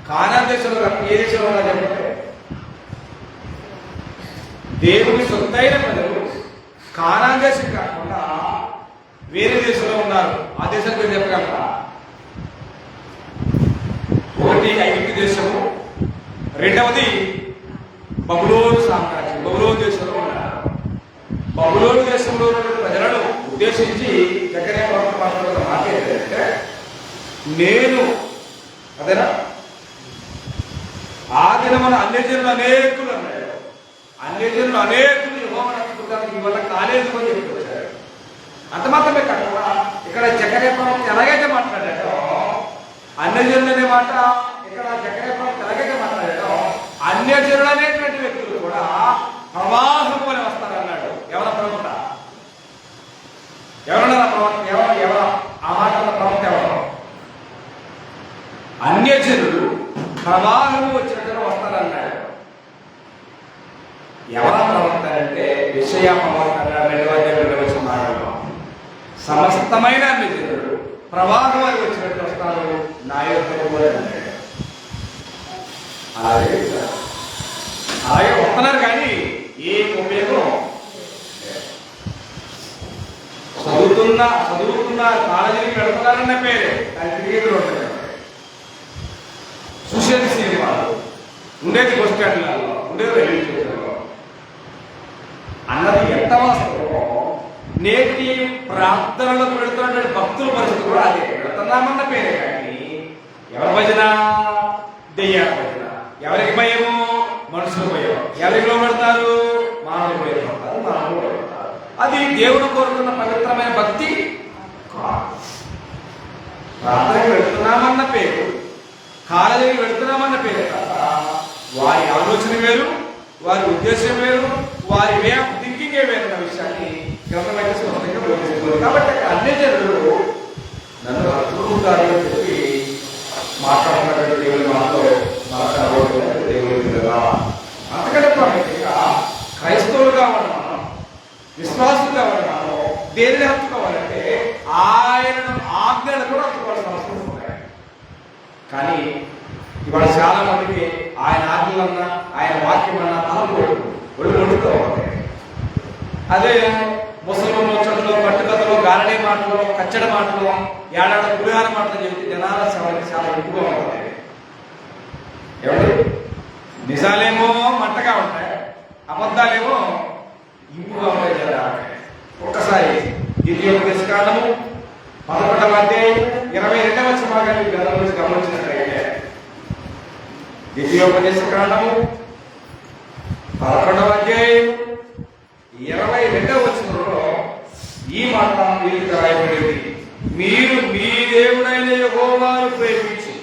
కానాను దేశంలో ఏ దేశంలో ఉన్నా చెప్పండి. దేవుని సొంతైన ప్రజలు కానాను దేశం కాకుండా వేరే దేశంలో ఉన్నారు. ఆ దేశం పేరు చెప్పగలరా? ఒకటి ఐగుప్తు దేశము, రెండవది బబులోను సామ్రాజ్యం. బబులోను దేశంలో ఉన్నారు. బబులోను దేశంలో ఉన్న ప్రజలను ఉద్దేశించి జకరియా ప్రవక్త మాట్లాడుతున్న మాట ఏంటంటే, నేను అదేనా ఆ దినమున అన్యజనులు అనేకులు అన్నాడు. అన్యజనులు అనేకులు యెహోవాను హత్తుకోవడానికి మీ వల్ల కాలేదు అని చెప్తూ వచ్చారు. అంత మాత్రమే కాకుండా ఇక్కడ జకరియా ప్రవక్త ఎలాగైతే మాట్లాడాడో, అన్యజనులు అనే మాట ఇక్కడ జకరియా ప్రవక్త ఎలాగైతే మాట్లాడాడో, అన్యజనులు అనేటువంటి వ్యక్తులు కూడా ప్రవాహం వలె వస్తారన్నాడు. ఎవరి ప్రవక్త? ఎవరన్నా ప్రవక్త? ఎవరు ఆ మాట ప్రవక్త? ఎవరు? అన్యజనులు ప్రవాహము వచ్చినట్టుగా వస్తారన్నాడు. ఎవరా ప్రవక్త అంటే యెషయా ప్రవక్త 2వ అధ్యాయం మాటలో సమస్తమైన అన్యజనులు ప్రవాహం అని వచ్చినట్టు వస్తారు నా యొద్దకు కూడా అన్నాడు. అలాగే వస్తున్నారు కానీ ఏ ఉపయోగం? చదువుతున్న కాలేజీకి వెళ్తున్నారన్న పేరే, కానీ తిరిగేది ఉంటుంది. చూసేది సినిమాలు, ఉండేది బస్ స్టాండ్లలో, ఉండేది రైల్వే స్టేషన్లో అన్నది ఎంత వాస్తవమో నేటి ప్రార్థనలకు వెళుతున్న భక్తుల పరిస్థితి కూడా అదే. వెళుతున్నామన్న పేరే కానీ ఎవరి భజన? దెయ్యాల భజన. ఎవరికి భయము? మనుషుల భయం. ఎవరికి లోబడతారు? మానవులు భయపడతారు, మానవులు భయపడతారు. అది దేవుడు కోరుకున్న పవిత్రమైన భక్తి. ప్రార్థనకి వెళుతున్నామన్న పేరు, కాలేజీకి వెళుతున్నామన్న పేరు కాక వారి ఆలోచన వేరు, వారి ఉద్దేశం వేరు, వారి వే ఆఫ్ థింకింగ్ వేరు అన్న విషయాన్ని గ్రంథమైతే స్పష్టంగా బోధిస్తుంది. కాబట్టి అక్కడ అన్యజనులు నన్ను హత్తుకుంటారు అని చెప్పి మాట్లాడుతున్నటువంటి దేవుని మాటలో మాట్లాడబోతున్నటువంటి దేవుని కదా. అంతకంటే ప్రాముఖ్యంగా క్రైస్తవులుగా ఉన్న మనం, విశ్వాసులుగా ఉన్న మనం దేనిని హత్తుకోవాలంటే ఆయనను ఆజ్ఞలు కూడా హత్తుకోవాల్సిన అవసరం ఉన్నాయి. కానీ ఇవాళ చాలా మందికి ఆయన ఆజ్ఞలన్నా ఆయన వాక్యం అన్నా తలపోడు ఒళ్ళు వండుతూ ఉంటాయి. అదే ముసలి ముచ్చట్లు, పట్టుకథలు, గారడీ మాటలు, కచ్చడ మాటలు, ఏడాడ పులిహార మాటలు చెబితే జనాల సేవకి చాలా ఎక్కువగా ఉంటాయి. ఎవరు నిజాలేమో మంటగా ఉంటాయి, అబద్ధాలేమో ఇంపుగా ఉంటాయి జనాలు. ఒక్కసారి ద్వితీయోపదేశకాండము 11వ అధ్యాయం 22వ వచనాన్ని గమనించినట్లయితే, ద్వితీయోపదేశకాండము 11వ అధ్యాయం 22వ వచనంలో ఈ మాట వీరికి రాయబడింది: మీరు మీ దేవుడైన యెహోవాను ప్రేమించి.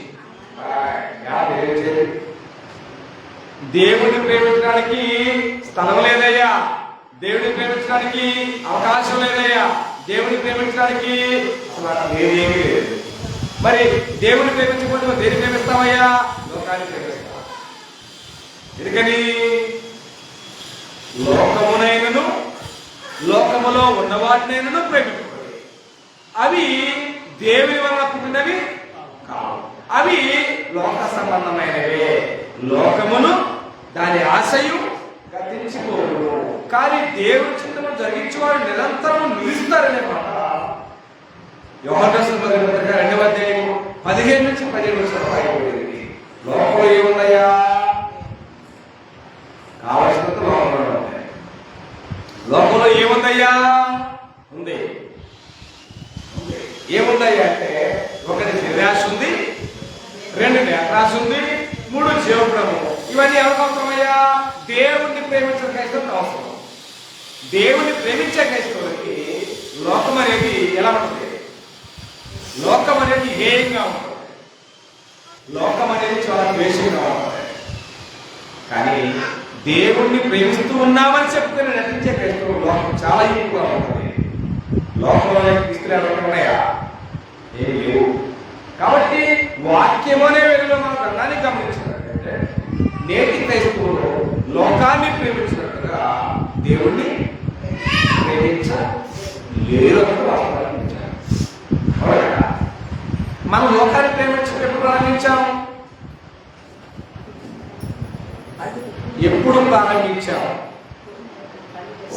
దేవుడిని ప్రేమించడానికి స్థలం లేదయ్యా, దేవుడిని ప్రేమించడానికి అవకాశం లేదయ్యా. దేవుడిని ప్రేమించడానికి అసలు ఏమీ లేదు. మరి దేవుడిని ప్రేమించకపోతే నువ్వు దేన్ని ప్రేమిస్తావయ్యా? లోకాన్ని ప్రేమిస్తావు. ఎందుకని? లోకమునైనను లోకములో ఉన్న వాటినైనను ప్రేమించకూడదు. అవి దేవుని వల్ల పుట్టినవి కావు. అవి లోక సంబంధమైనవే. లోకమును దాని ఆశయు గతించిపోదు, కానీ దేవుని చిత్తము జరిగించేవాడు నిరంతరం నిలుస్తారనే మాట యోహాను రాసిన 2వ అధ్యాయం 15 నుంచి 17 రాయబడింది. లోకంలో ఏముందయ్యా? కావలసినంత లోకంలో ఉన్నాయి. లోకంలో ఏముందయ్యా? ఉంది. ఏముందయ్యా అంటే, 1 శరీరాశ ఉంది, 2 నేత్రాశ ఉంది, 3 జీవప్రము. ఇవన్నీ ఎవరికి అవసరమయ్యా? దేవుణ్ణి ప్రేమించే క్రైస్తవులకు అవసరం. దేవుని ప్రేమించే క్రైస్తవులకి లోకం అనేది ఎలా ఉంటుంది? లోకం అనేది హేయంగా ఉంటుంది. లోకం అనేది చాలా ద్వేషంగా ఉంటుంది. కానీ దేవుణ్ణి ప్రేమిస్తూ ఉన్నామని చెప్పుకుని నటించే క్రైస్తవులు లోకం చాలా ఎక్కువగా ఉంటుంది. లోకంలో క్రీస్తులు ఎవరికి ఉన్నాయా? ఏం లేవు. కాబట్టి వాక్యం అనే వేళలో మనం గమనాన్ని గమనించినట్లయితే నేటి క్రైస్తవులు లోకాన్ని ప్రేమించినట్టుగా దేవుణ్ణి ప్రేమించలేరు. మనం లోకాన్ని ప్రేమించడం ఎప్పుడు ప్రారంభించాం? ఎప్పుడు ప్రారంభించాం?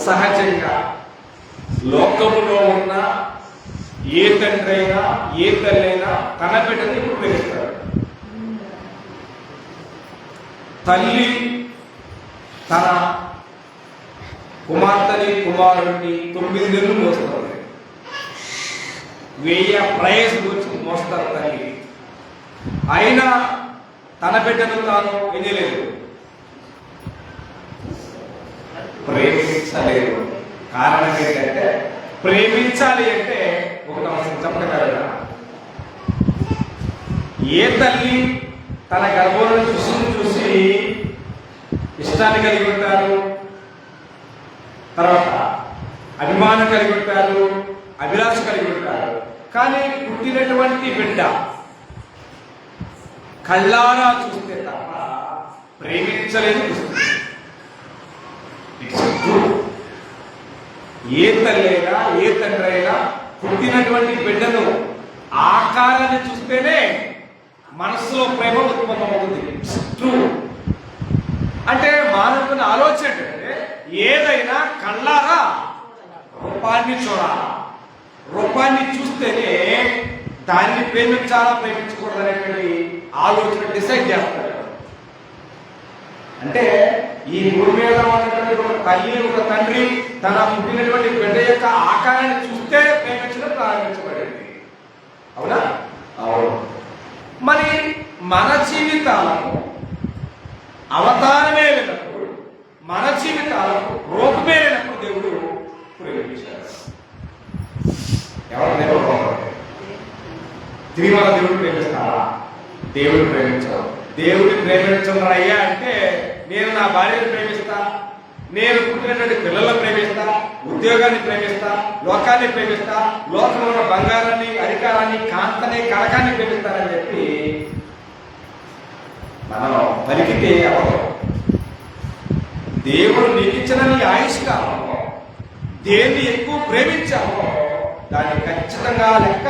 సహజంగా లోకములో ఉన్న ఏ తండ్రి అయినా ఏ తల్లి అయినా తన బిడ్డని ఇప్పుడు ప్రేమిస్తారు. తల్లి తన కుమార్తెని కుమారుడిని 9 నెలలు మోస్తుంది. 1000 ప్రయాస గురించి మోస్తారు తల్లి. అయినా తన బిడ్డను తాను వినలేదు, ప్రేమించలేదు. కారణం ఏంటంటే, ప్రేమించాలి అంటే ఒకటి అవసరం చెప్పగలరా? ఏ తల్లి తన గర్భంలో శిశువును చూసి ఇష్టాన్ని కలిగి ఉంటారు, తర్వాత అభిమానం కలిగి ఉంటారు, అభిలాష కలిగి ఉంటారు. కానీ పుట్టినటువంటి బిడ్డ కళ్ళారా చూస్తే తప్ప ప్రేమించలేదు. ఏ తల్లి అయినా ఏ తండ్రి అయినా పుట్టినటువంటి బిడ్డను ఆకారాన్ని చూస్తేనే మనసులో ప్రేమ ఉత్పన్నమవుతుంది. అంటే మానవుని ఆలోచన ఏంటంటే, ఏదైనా కళ్ళారా రూపాన్ని చూడాలా, రూపాన్ని చూస్తేనే దాన్ని ప్రేమించాలా ప్రేమించకూడదు అనేటువంటి ఆలోచన డిసైడ్ చేస్తాడు. అంటే ఈ భూమి మీద ఉన్నటువంటి ఒక తల్లి ఒక తండ్రి తన పుట్టినటువంటి బిడ్డ యొక్క ఆకారాన్ని చూస్తే ప్రేమించడం ప్రారంభించబడింది. అవునా? అవును. మరి మన జీవితాలను అవతారమే లేనప్పుడు, మన జీవితాలకు రూపమే లేనప్పుడు దేవుడు ప్రేమించాడు. ఎవరు దేవుడు? తిరిగి దేవుడు ప్రేమిస్తారా? దేవుడు ప్రేమించాడు. దేవుడిని ప్రేమించడం అయ్యా అంటే, నేను నా భార్యను ప్రేమిస్తా, నేను పుట్టినటువంటి పిల్లలను ప్రేమిస్తా, ఉద్యోగాన్ని ప్రేమిస్తా, లోకాన్ని ప్రేమిస్తా, లోకంలో ఉన్న బంగారాన్ని, అధికారాన్ని, కాంతని, కనకాన్ని ప్రేమిస్తానని చెప్పి మనం పలికితే అవదు. దేవుడు నీకు ఇచ్చిన నీ ఆయుష్కాలంలో దేన్ని ఎక్కువ ప్రేమించామో దాన్ని ఖచ్చితంగా లెక్క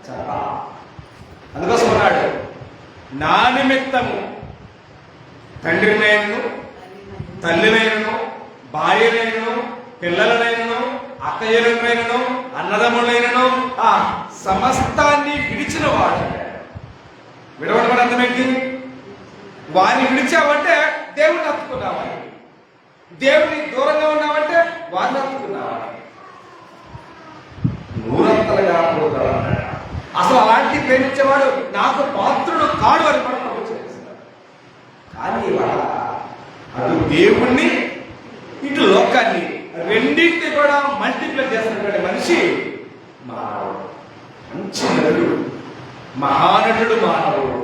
చాలా. అందుకోసం అన్నాడు, నా నిమిత్తము తండ్రినైనను తల్లినైనను భార్యనైనను పిల్లలనైనను అక్కయ్యలనైనను అన్నదమ్ములైనను ఆ సమస్తాన్ని విడిచిన వాడు. విడవడం అర్థం ఏంటి? వారిని విడిచావంటే దేవుడిని హత్తుకున్నావా? దేవుని దూరంగా ఉన్నావంటే వారిని హత్తుకున్నావా? నూరంతలుగా పోతాడు అన్నాడు. అసలు అలాంటి ప్రేమించేవాడు నాకు పాత్రుడు కాడు అని కూడా చేస్తారు. కానీ ఇవాళ అటు దేవుణ్ణి ఇటు లోకాన్ని రెండింటిని కూడా మల్టిప్లై చేస్తున్నటువంటి మనిషి మానవుడు. మంచి నటుడు, మహానటుడు మానవుడు.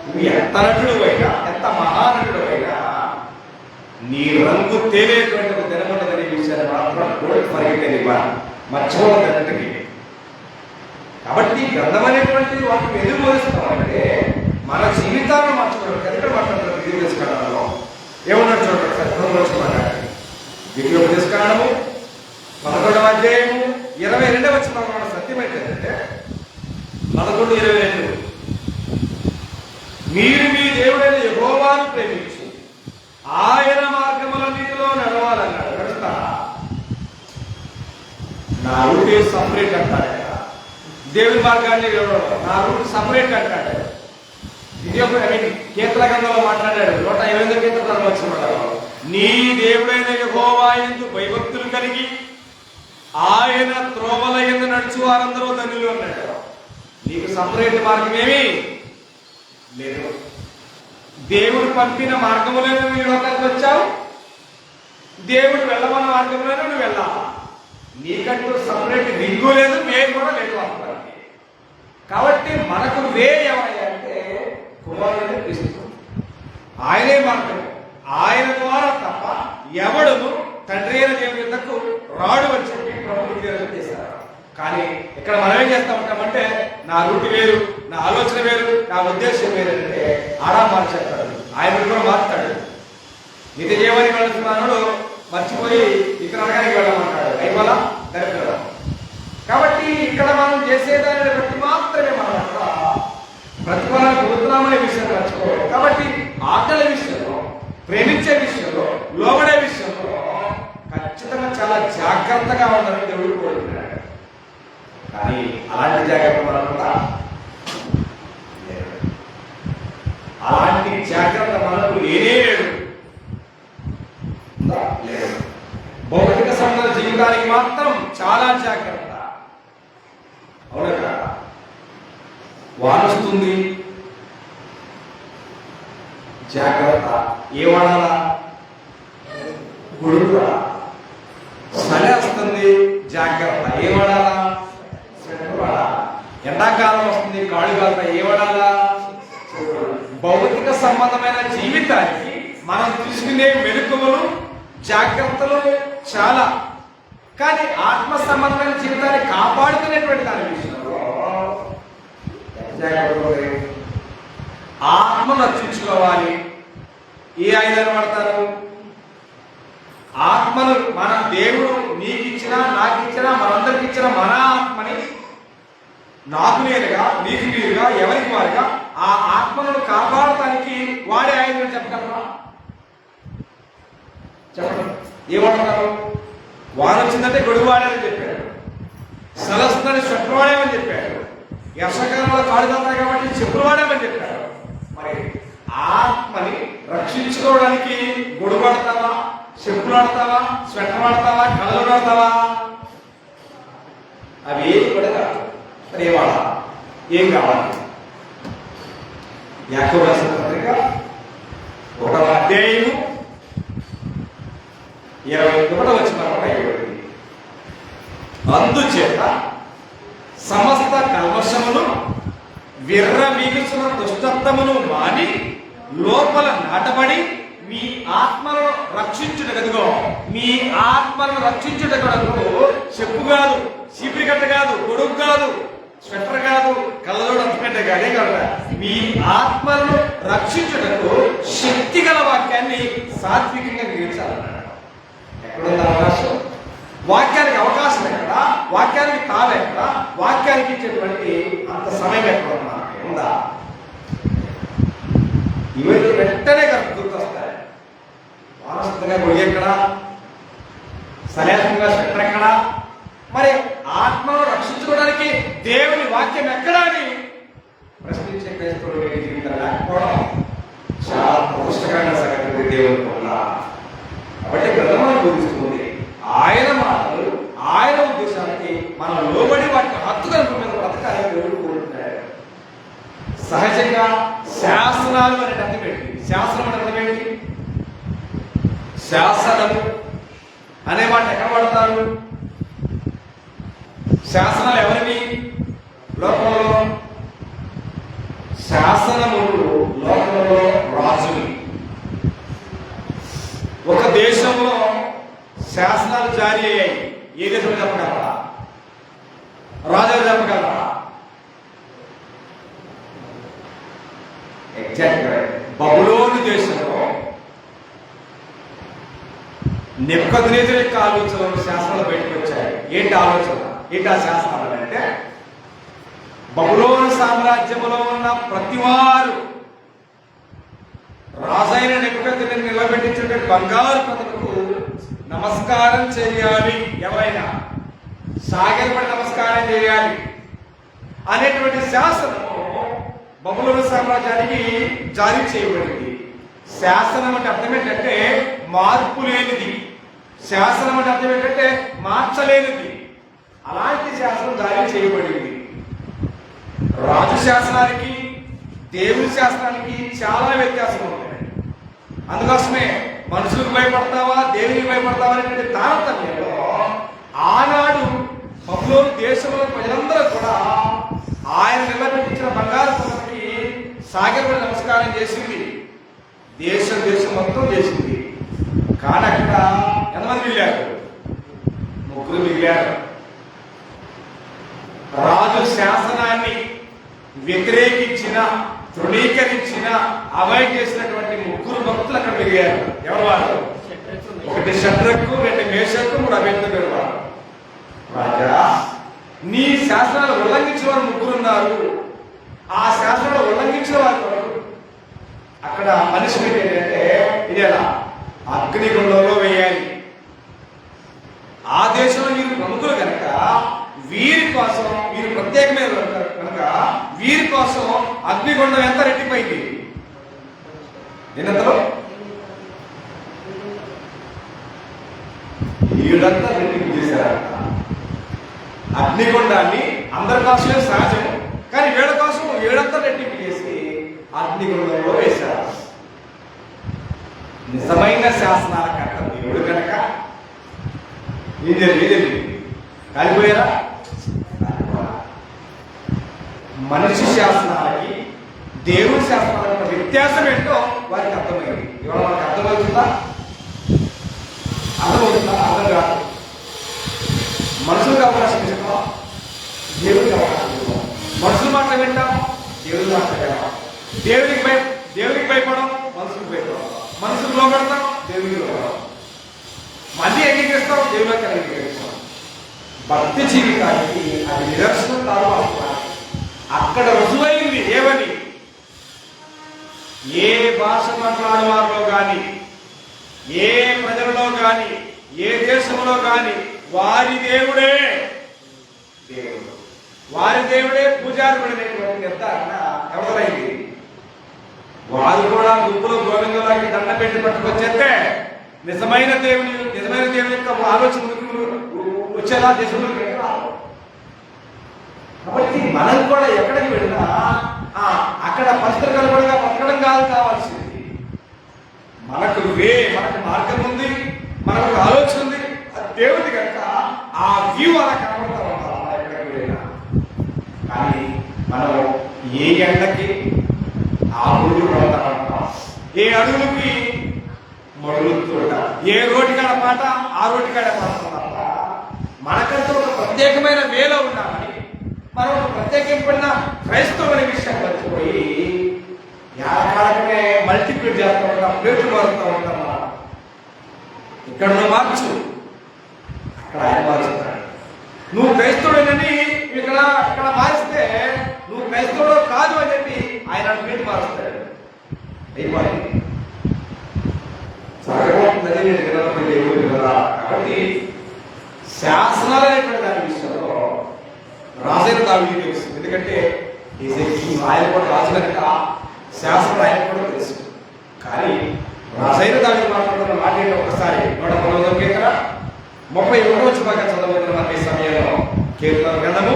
నువ్వు ఎంత నటుడు అయినా, ఎంత మహానటుడు అయినా నీ రంగు తేలేటువంటి ఒక దినమున్నదని విషయాన్ని మాత్రం పరిగెట్టనివ్వ మర్చిపోవద్దంటికి. కాబట్టి గ్రంథం అనేటువంటి వాటికి ఎదురు పోలిస్తామంటే మన జీవితాన్ని మార్చుకోవడం. ఎక్కడ మాట్లాడుతున్నారు ద్వితీయోపదేశకాండంలో ఏమన్నాడు చూడండి సార్. ద్వితీయోపదేశకాండము 11వ అధ్యాయము 22వ వచనంలో సత్యం ఏంటంటే 11:22 మీరు మీ దేవుడైన యెహోవాను ప్రేమించి ఆయన మార్గములన్నిటిలో నడవాలన్నాడు. నడుస్తారా? నా రూట్ సపరేట్ అంటాడు. దేవుని మార్గాన్ని నా రూట్ సపరేట్ అంటాడు. ఇది ఒక కీర్తన గ్రంథంలో మాట్లాడాడు. 158 కీర్తనలు వచ్చిన నీ దేవుడైన యెహోవా యందు భయభక్తులు కలిగి ఆయన త్రోవల యందు నడుచు వారందరూ ధన్యులు అన్నాడు. నీకు సపరేట్ మార్గం ఏమీ లేదు. దేవుడు పంపిన మార్గంలోనే నువ్వు ఈ లోకానికి వచ్చావు. దేవుడు వెళ్ళమన్న మార్గంలోనే నువ్వు వెళ్ళాలి. నీకంటూ సపరేట్ రింగు లేదు, వే కూడా లేదు అనుకోండి. కాబట్టి మనకు వే ఎవరయ్యా అంటే కుమారుడు క్రీస్తు. ఆయనే మార్గం. ఆయన ద్వారా తప్ప ఎవడును తండ్రి అయిన దేవుని యొద్దకు రాడు అని చెప్పి ప్రభువు చేశారు. కానీ ఇక్కడ మనం ఏం చేస్తా ఉంటామంటే నా రూట్ వేరు, నా ఆలోచన వేరు, నా ఉద్దేశం వేరు అంటే ఆడా మార్చేస్తాడు. ఆయన కూడా మారుతాడు. నిత్య జీవానికి వెళ్తున్నాడు మర్చిపోయి ఇక్కడ నరకానికి వెళ్ళమంటాడు. అయిపోలా దరిద్రం. కాబట్టి ఇక్కడ మనం చేసేదాన్ని బట్టి మాత్రమే మనం అక్కడ ప్రతిఫలాన్ని పొందుతున్నామనే విషయాన్ని మర్చిపోవాలి. కాబట్టి ఆటల విషయంలో, ప్రేమించే విషయంలో, లోబడే విషయంలో ఖచ్చితంగా చాలా జాగ్రత్తగా ఉండాలని దేవుడు కోరుతున్నాడు. కానీ అలాంటి జాగ్రత్త మనకు అలాంటి జాగ్రత్త మనకు లేనే లేదు. భౌతిక సంబంధ జీవితానికి మాత్రం చాలా జాగ్రత్త. అవునా కదా? వానొస్తుంది, జాగ్రత్త. ఏమనాలా? గుడుగా చలి వస్తుంది, జాగ్రత్త. ఏమడాలా? ఎండాకాలం వస్తుంది, కాళ్ళు కాలుతా. ఏమడాలా? భౌతిక సంబంధమైన జీవితానికి మనం తీసుకునే మెలకువలు, జాగ్రత్తలు చాలా. కానీ ఆత్మ సంబంధమైన జీవితాన్ని కాపాడుకునేటువంటి దాని విషయంలో ఆత్మను రక్షించుకోవాలి. ఏ ఆయుధాలు వాడతారు? ఆత్మను మన దేవుడు నీకు ఇచ్చిన, నాకు ఇచ్చిన, మనందరికి ఇచ్చిన మన ఆత్మని నాకు నేరుగా, నీకు నీరుగా, ఎవరికి వారుగా ఆ ఆత్మను కాపాడటానికి వాడే ఆయుధం చెప్పగలరా? చెప్పండి. ఏమంటున్నారు? వాన వచ్చిందంటే గొడుగు వాడాలని చెప్పాడు. సలస్తుందని స్వెటర్ వాడేమని చెప్పాడు. వర్షాకాలంలో కాళ్ళు తాతాయి కాబట్టి చెప్పులు వాడేమని చెప్పాడు. మరి ఆత్మని రక్షించుకోవడానికి గొడుగు వాడతావా, చెప్పులు వాడతావా, స్వెటర్ వాడతావా, కళ్ళలు వాడతావా? అవి ఏది కూడా కాదు. మరి ఏం వాడాలి? ఏం కావాలి? యాకోబు రాసిన పత్రిక 1వ అధ్యాయము 21వ వచనం రాయబడింది. అందుచేత సమస్త కల్మషమును, విర్రవీగుచున్న దుష్టత్వమును మాని లోపల నాటబడి మీ ఆత్మలను రక్షించుటకు, మీ ఆత్మలను రక్షించుటకు చెప్పు కాదు, చీపిరి కట్ట కాదు, గొడుగు కాదు, స్వెటర్ కాదు, కళ్ళజోడు అంతకంటే కాదే కాదు, మీ ఆత్మలను రక్షించుటకు శక్తి గల వాక్యాన్ని సాత్వికంగా గ్రహించాలన్నాడు. ఎక్కడుంది అవకాశం? వాక్యానికి అవకాశం ఎక్కడ? వాక్యానికి తాను ఎక్కడ? వాక్యానికి ఇచ్చేటువంటి అంత సమయం ఎక్కడ ఉందా? ఇవన్నీ వెంటనే గుర్తొస్తాయి. వారసత్వంగా గొడుగు ఎక్కడ? సలేసంగా స్వెటర్ ఎక్కడ? మరి ఆత్మను రక్షించుకోవడానికి దేవుని వాక్యం ఎక్కడా అని ప్రశ్నించే క్రైస్తవులు జీవితం లేకపోవడం చాలా ప్రతిష్టకరమైన సంగతి దేవుని వల్ల. కాబట్టి గ్రంథం బోధిస్తుంది ఆయన మాటలు, ఆయన ఉద్దేశానికి మనం లోబడి వాటికి హత్తుగా మీద బ్రతకాలని దేవుడు కోరుతున్నాడు. సహజంగా శాసనాలు అనే అర్థం ఏంటి? శాసనం అనే అర్థం ఏంటి? శాసనము అనే మాట ఎక్కడ పడతారు? శాసనాలు ఎవరివి? లోకంలో శాసనములు లోకంలో రాజుని. ఒక దేశంలో శాసనాలు జారీ అయ్యాయి. ఏ దేశంలో చెప్పగలరా? రాజులు చెప్పగలరా? ఎగ్జాక్ట్గా బబులోను దేశంలో నెబుకద్నెజరు యొక్క ఆలోచనలు శాసనాలు బయటకు వచ్చాయి. ఏంటి ఆలోచన? ఏంటి ఆ శాసనాలు అంటే, బబులోను సామ్రాజ్యంలో ఉన్న ప్రతివారు రాజైన నెబుకద్నెజరుని నిలబెట్టించిన బంగారు పథకు నమస్కారం చేయాలి. ఎవరైనా సాగిలపడి నమస్కారం చేయాలి అనేటువంటి శాసనము బబులోను సామ్రాజ్యానికి జారీ చేయబడింది. శాసనం అంటే అర్థం ఏంటంటే మార్పు లేనిది. శాసనం అంటే అర్థం ఏంటంటే మార్చలేనిది. అలాంటి శాసనం జారీ చేయబడింది. రాజు శాసనానికి దేవుని శాసనానికి చాలా వ్యత్యాసం ఉంది. అందుకోసమే మనుషులకు భయపడతావా దేవునికి భయపడతావా అనేటువంటి తారతమ్యంలో ఆనాడు బబులోను దేశంలో ప్రజలందరూ కూడా ఆయన నిలబెట్టించిన బంగారు పథకానికి సాగిలపడి నమస్కారం చేసింది. దేశం మొత్తం చేసింది. కానీ అక్కడ ఎంతమంది మిగిలారు? 3 మిగిలారు. రాజు శాసనాన్ని వ్యతిరేకించిన, తృణీకరించిన, అవాయిడ్ చేసినటువంటి 3 భక్తులు అక్కడ మిగిలారు. ఎవరు వారు? 1 షద్రకు, 2 మేషకు, 3 అబేద్నెగో వారు. రాజా, నీ శాసనాలు ఉల్లంఘించిన వారు 3 ఉన్నారు. ఆ శాసనాలు ఉల్లంఘించిన వారు అక్కడ పనిష్మెంట్ ఏంటంటే ఇదేలా అగ్నిగుండంలో వేయాలి. ఆ దేశంలో వీరు ప్రముఖులు కనుక వీరి కోసం, వీరు ప్రత్యేకమైన కనుక వీరి కోసం అగ్నిగుండం ఎంత రెట్టిపోయింది? ఎంతలో? 7 రెట్టింపు చేశారంట. అగ్నిగుండాన్ని అందరి కోసమే సహజం, కానీ వీళ్ళ కోసం 7 రెట్టింపు చేసి అగ్నిగుండంలో వేశారు. నిజమైన శాసనాల కట్ట దేవుడు కనుక ఏం జరిగింది? కాలిపోయారా? మనిషి శాసనాలకి దేవుడి శాసనాల వ్యత్యాసం ఏంటో వారికి అర్థమైంది. ఇవాళ మనకు అర్థమవుతుందా? అర్థం కాదు. మనుషులకు అవకాశం ఇస్తాం, దేవుడికి అవకాశం ఇస్తాం. మనుషుల మాట వింటాం, దేవుడి మాట వింటాం. దేవుడికి భయపడం, మనుషులకు భయపడం. మనుషులు లోపడతాం, దేవుడికి లోపడతాం. మళ్ళీ అంగీకరిస్తాం, దేవుడికి అంగీకరిస్తాం. భక్తి జీవితానికి అది నిదర్శనం తర్వాత అక్కడ రుజువైంది. ఏమని? ఏ భాష మాట్లాడే వారిలో కానీ, ఏ ప్రజలలో కానీ, ఏ దేశంలో కానీ వారి దేవుడే దేవుడు, వారి దేవుడే పూజారిపడినటువంటి నిర్ధారణ ఎవరైంది? వారు కూడా గుంపులో గోవిందలాకి దండ పెట్టి పట్టుకొచ్చేస్తే నిజమైన దేవుని యొక్క ఆలోచన వచ్చేలా దేశంలో. కాబట్టి మనం కూడా ఎక్కడికి వెళ్ళినా అక్కడ పరిస్థితులు కలపడగా బతకడం కావాల్సింది. మనకు మార్గం ఉంది, మనకు ఆలోచన ఉంది. దేవుడి కనుక ఆ వ్యూ అలా కనబడతా ఉంటాం ఎక్కడికి వెళ్ళినా. కానీ మనం ఏ ఎండకి ఆ ఊరు పడతా ఉంటాం, ఏ అడుగులకి మడుగుతూ ఉంటాం, ఏ రోటికాడ పాట ఆ రోటికాడ పాడుతున్నాం. మనకంటూ ఒక ప్రత్యేకమైన వేలో ఉండాలని మనం ఒక ప్రత్యేకమైన క్రైస్తవుని విషయం మర్చిపోయి యాకాడమే మల్టిప్లిట్ చేస్తూ ఉంటాం, ప్లేట్లు మారుతూ ఉంటాం. ఇక్కడ నువ్వు మార్చు, అక్కడ ఆయన మార్చుతాడు. నువ్వు క్రైస్తవుడేనని ఇక్కడ మారిస్తే నువ్వు క్రైస్తవుడు కాదు అని చెప్పి ఆయన ప్లేట్ మారుస్తాడు. కాబట్టి శాసనాలు అనేటువంటి దాని విషయంలో రాజైన దావీదు తెలుసు. ఎందుకంటే ఆయన కూడా రాజు కనుక శాసనం ఆయన కూడా తెలుసు. కానీ రాజైన దావీదు మాట్లాడుతున్న మాట ఏంటో ఒకసారి 119వ కీర్తన 31వ భాగం చదవబోతున్న ఈ సమయంలో కీర్తన గ్రంథము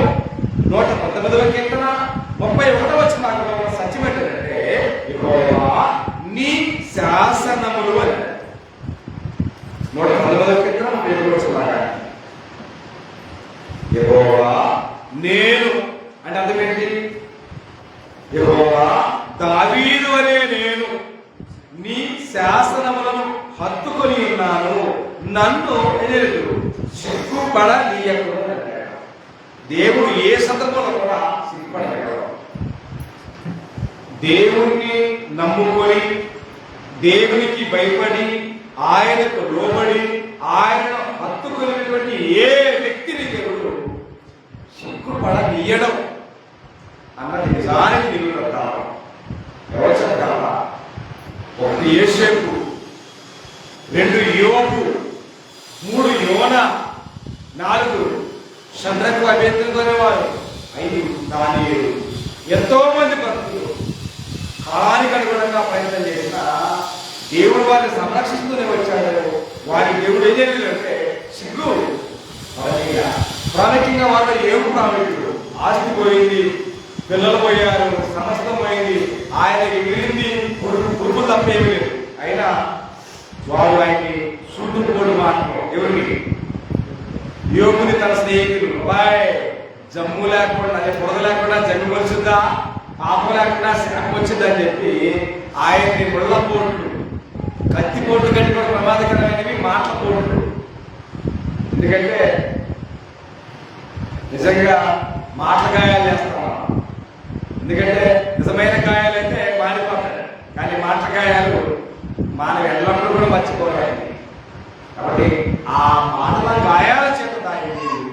119వ కీర్తన 31వ భాగంలో సత్యం ఏంటంటే యెహోవా నీ శాసనములు అని. 119వ కీర్తన 31వ భాగం యెహోవా నేను అంటే అర్థం ఏంటి? యెహోవా దావీదు అనే నేను నీ శాసనములను హత్తుకొని ఉన్నాను, నన్ను సిగ్గుపడనీయకూడదు. దేవుడు ఏ సందర్భంలో కూడా సిగ్గుపడలేడు. దేవుణ్ణి నమ్ముకొని దేవునికి భయపడి ఆయనకు లోబడి ఆయనను హత్తుకునేటువంటి ఏ వ్యక్తిని దేవుడు సిగ్గుపడనీయడం అన్నది నిజానికి నిలుపుతారు. ఎవరు చెప్పగలరా? ఒకటి యేసేపు, 2 యోబు, 3 యోనా, 4 షద్రకు అభ్యర్థులనేవారు, 5 దానియేలు. ఎంతో మంది భక్తులు కాలానికి అనుగుణంగా ప్రయత్నం చేసిన దేవుడు వారిని సంరక్షిస్తూనే వచ్చాడు. వారి దేవుడు ఏం చేయలేదంటే సిగ్గు ప్రాముఖ్యంగా వాళ్ళు ఏం ప్రాముఖ్యుడు, ఆస్తి పోయింది, పిల్లలు పోయారు, సమస్తం పోయింది, ఆయనకి మిగిలింది పురుగు తప్పేమి లేదు. అయినా వారు ఆయన్ని సూటుకోడు మాటలు ఎవరికి? యోగుని తన స్నేహితులు, బాయ్ జమ్ము లేకుండా పొరద లేకుండా జమ్ము వచ్చిందా, పాపం లేకుండా శాఖ వచ్చిందని చెప్పి ఆయన్ని ముళ్ళ పోట్లు, కత్తి పోట్లు కంటే కూడా ప్రమాదకరమైనవి మాటల పోట్లు. ఎందుకంటే నిజంగా మాటల గాయాలు చేస్తాం. ఎందుకంటే నిజమైన గాయాలైతే మారిపోతాయి, కానీ మాటల గాయాలు మనం ఎల్లప్పుడూ కూడా మర్చిపోవాలి. కాబట్టి ఆ మాటల గాయాల చేత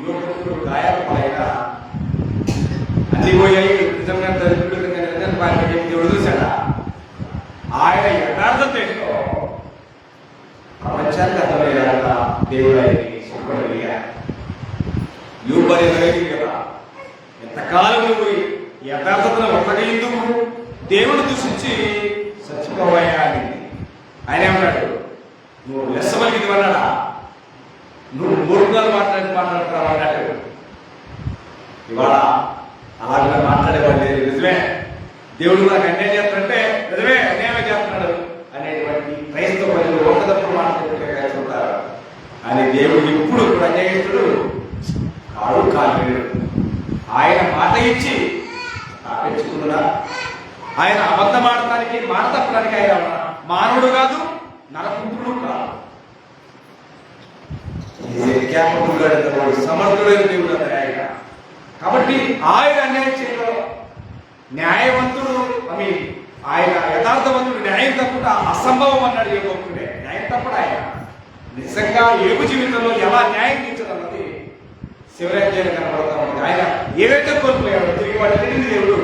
యువకుడు గాయాలు పైన అన్ని పోయాయి. నిజంగా దేవుడు చూశాడా? ఆయన యథార్థత ఏంటో ప్రపంచానికి అర్థమయ్యేలా దేవుడు ఆయన్ని సుఖపడగలిగాడు. యూపరి కదా, ఎంతకాలం నువ్వు యథార్థతను ఒక్కగెందుకు దేవుడు దూషించి చచ్చిపోవాయా అని ఆయన ఏమన్నాడు? నువ్వు లెస్సమలిగింది అన్నాడా? నువ్వు మూర్ఖులు మాట్లాడుతున్నావు అన్నాడు. ఇవాళ అలాగే మాట్లాడేవాళ్ళు నిజమే, దేవుడు నాకు అన్యాయం చేస్తాడంటే నిజమే అన్యాయమే చేస్తున్నాడు అనేటువంటి క్రైస్తవ ప్రజలు ఒకదప్పుడు మాట్లాడుతుంటారు. అని దేవుడు ఇప్పుడు అన్యాయస్తుడు కాడు. ఆయన మాట ఇచ్చి పెంచుకున్నాడా? ఆయన అబద్ధం ఆడటానికి, మాట తప్పడానికి ఆయన మానవుడు కాదు, నరపుత్రుడు కాదు. సమర్థుడైన దేవుడు ఆయన. కాబట్టి ఆయన అన్యాయం చేయడం న్యాయవంతుడు అని, ఆయన యథార్థవంతుడు, న్యాయం తప్పకుండా అసంభవం అన్నాడు. ఏ భక్తుడే న్యాయం తప్పడు. ఆయన నిజంగా ఏపు జీవితంలో ఎలా న్యాయం తీర్చదన్నది శివరాజ్యాన్ని కనబడతా ఉంది. ఆయన ఏవైతే కోల్పోయాడో తిరిగి వాటి తెలియని దేవుడు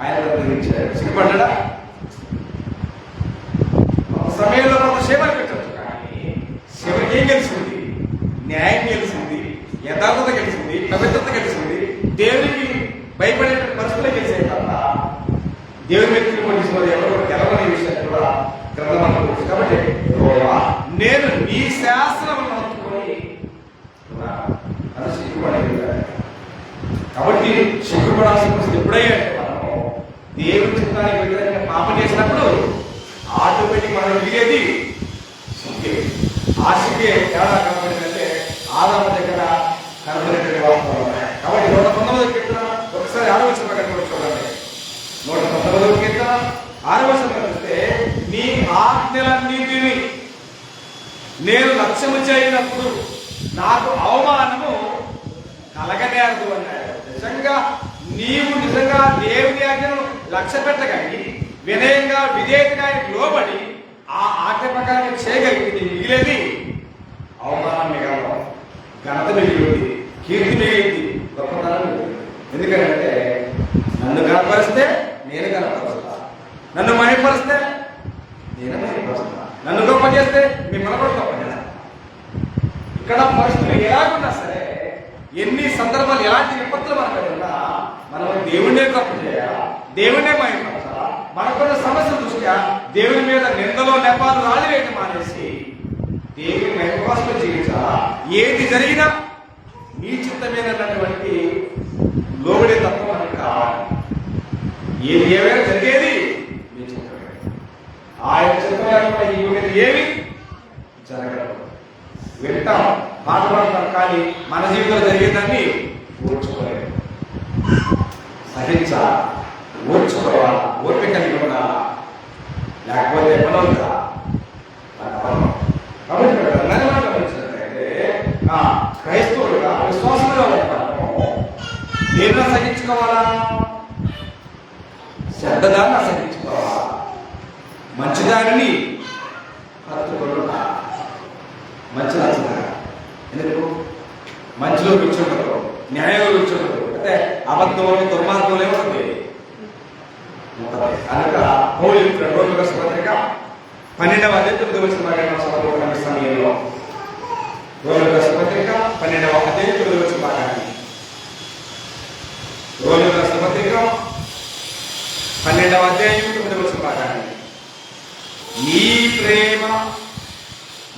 ఆయన గ్రహించాడు. సిగ్గుపడ్డా? సమయంలో కొంత సేవలు పెట్టచ్చు, కానీ శివరికి ఏం గెలిచింది? న్యాయం గెలిచింది, యథార్థత గెలిచింది, పవిత్రత గెలిచింది, దేవునికి భయపడే పరిస్థితులు గెలిచాయి తప్ప దేవుని వ్యక్తిని పండించిన ఎవరు గెలవని విషయాన్ని కూడా గ్రంథం అనుకోవచ్చు. కాబట్టి నేను నీ శాస్త్రం అందుకొని సిగ్గుపడలేదు. కాబట్టి సిగ్గుపడాల్సిన పరిస్థితి ఎప్పుడయ్యా మనము దేవుని చిత్తానికి వ్యతిరేకంగా పాపం చేసినప్పుడు ఆటోమేటిక్ మనం మిగిలేది సిగ్గే. ఆ సిగ్గే ఎలా కనబడిందంటే ఆదాము దగ్గర కనబడినటువంటి వాస్తవం. కాబట్టి 119 కీర్తన ఒకసారి 6వ వచనం ప్రకారం చూడండి. 119 కీర్తన 6వ వచనం చూస్తే, నీ ఆజ్ఞలన్నిటిని నేను లక్ష్యము చేయనప్పుడు నాకు అవమానము కలగనేరదు అన్నాడు. నిజంగా దేవుని ఆజ్ఞను లక్ష్య పెట్టగాని వినయంగా విధేయతగా లోబడి ఆ ఆజ్ఞ ప్రకారం చేయగలిగింది మిగిలేది అవమానం మిగలడం, ఘనత మిగిలింది, కీర్తి మిగిలింది, గొప్పతనం మిగిలింది. ఎందుకంటే నన్ను కనపరిస్తే నేను కనపరుస్తా, నన్ను మహిపరిస్తే నేను మహిపరుస్తా, నన్ను గొప్ప చేస్తే మిమ్మల్ని కూడా గొప్ప చేస్తా. ఇక్కడ పరిస్థితులు ఎలాగున్నా సరే, ఎన్ని సందర్భాలు ఎలాంటి విపత్తులు మనకు ఉన్నా మనం దేవుణ్ణే గొప్ప చేయాలా, దేవుణ్ణే మహిపరచాలా. మనకున్న సమస్య దృష్ట్యా దేవుని మీద నిందలో నెపాలు రాలి వేయటం మానేసి దేవుని మహిమ కోసం జీవించాలా. ఏది జరిగినా నీ చిత్తమైనటువంటి లోబడే తత్వం మనకు కావాలి. ఏది ఏమైనా జరిగేది నీ చిత్తమే. ఆయన చిత్తమైన ఈ మీద ఏమి జరగదు. వింటాం, పాట పాడతాం, కానీ మన జీవితంలో జరిగేదాన్ని ఓర్చుకోలేదు. సహించాలా, ఓర్చుకోవాలా, ఓపిక కలిగి ఉండాలా, లేకపోతే మనోదా మంచిదారిని హత్తుకొనుట. మంచి నచ్చుదా? ఎందుకు? మంచిలో కూర్చుంటారు, న్యాయంలో కూర్చుంటారు, అయితే అబద్ధంలో దుర్మార్గంలో ఏముంటుంది కనుక పౌలు రోమిలకు రాసిన పత్రిక 12వ అధ్యాయం 9వ వచనం సమయంలో రోమిలకు రాసిన పత్రిక 12వ అధ్యాయం 9వ వచనం రోమిలకు రాసిన పత్రిక 12వ అధ్యాయం 9వ వచనం నీ ప్రేమ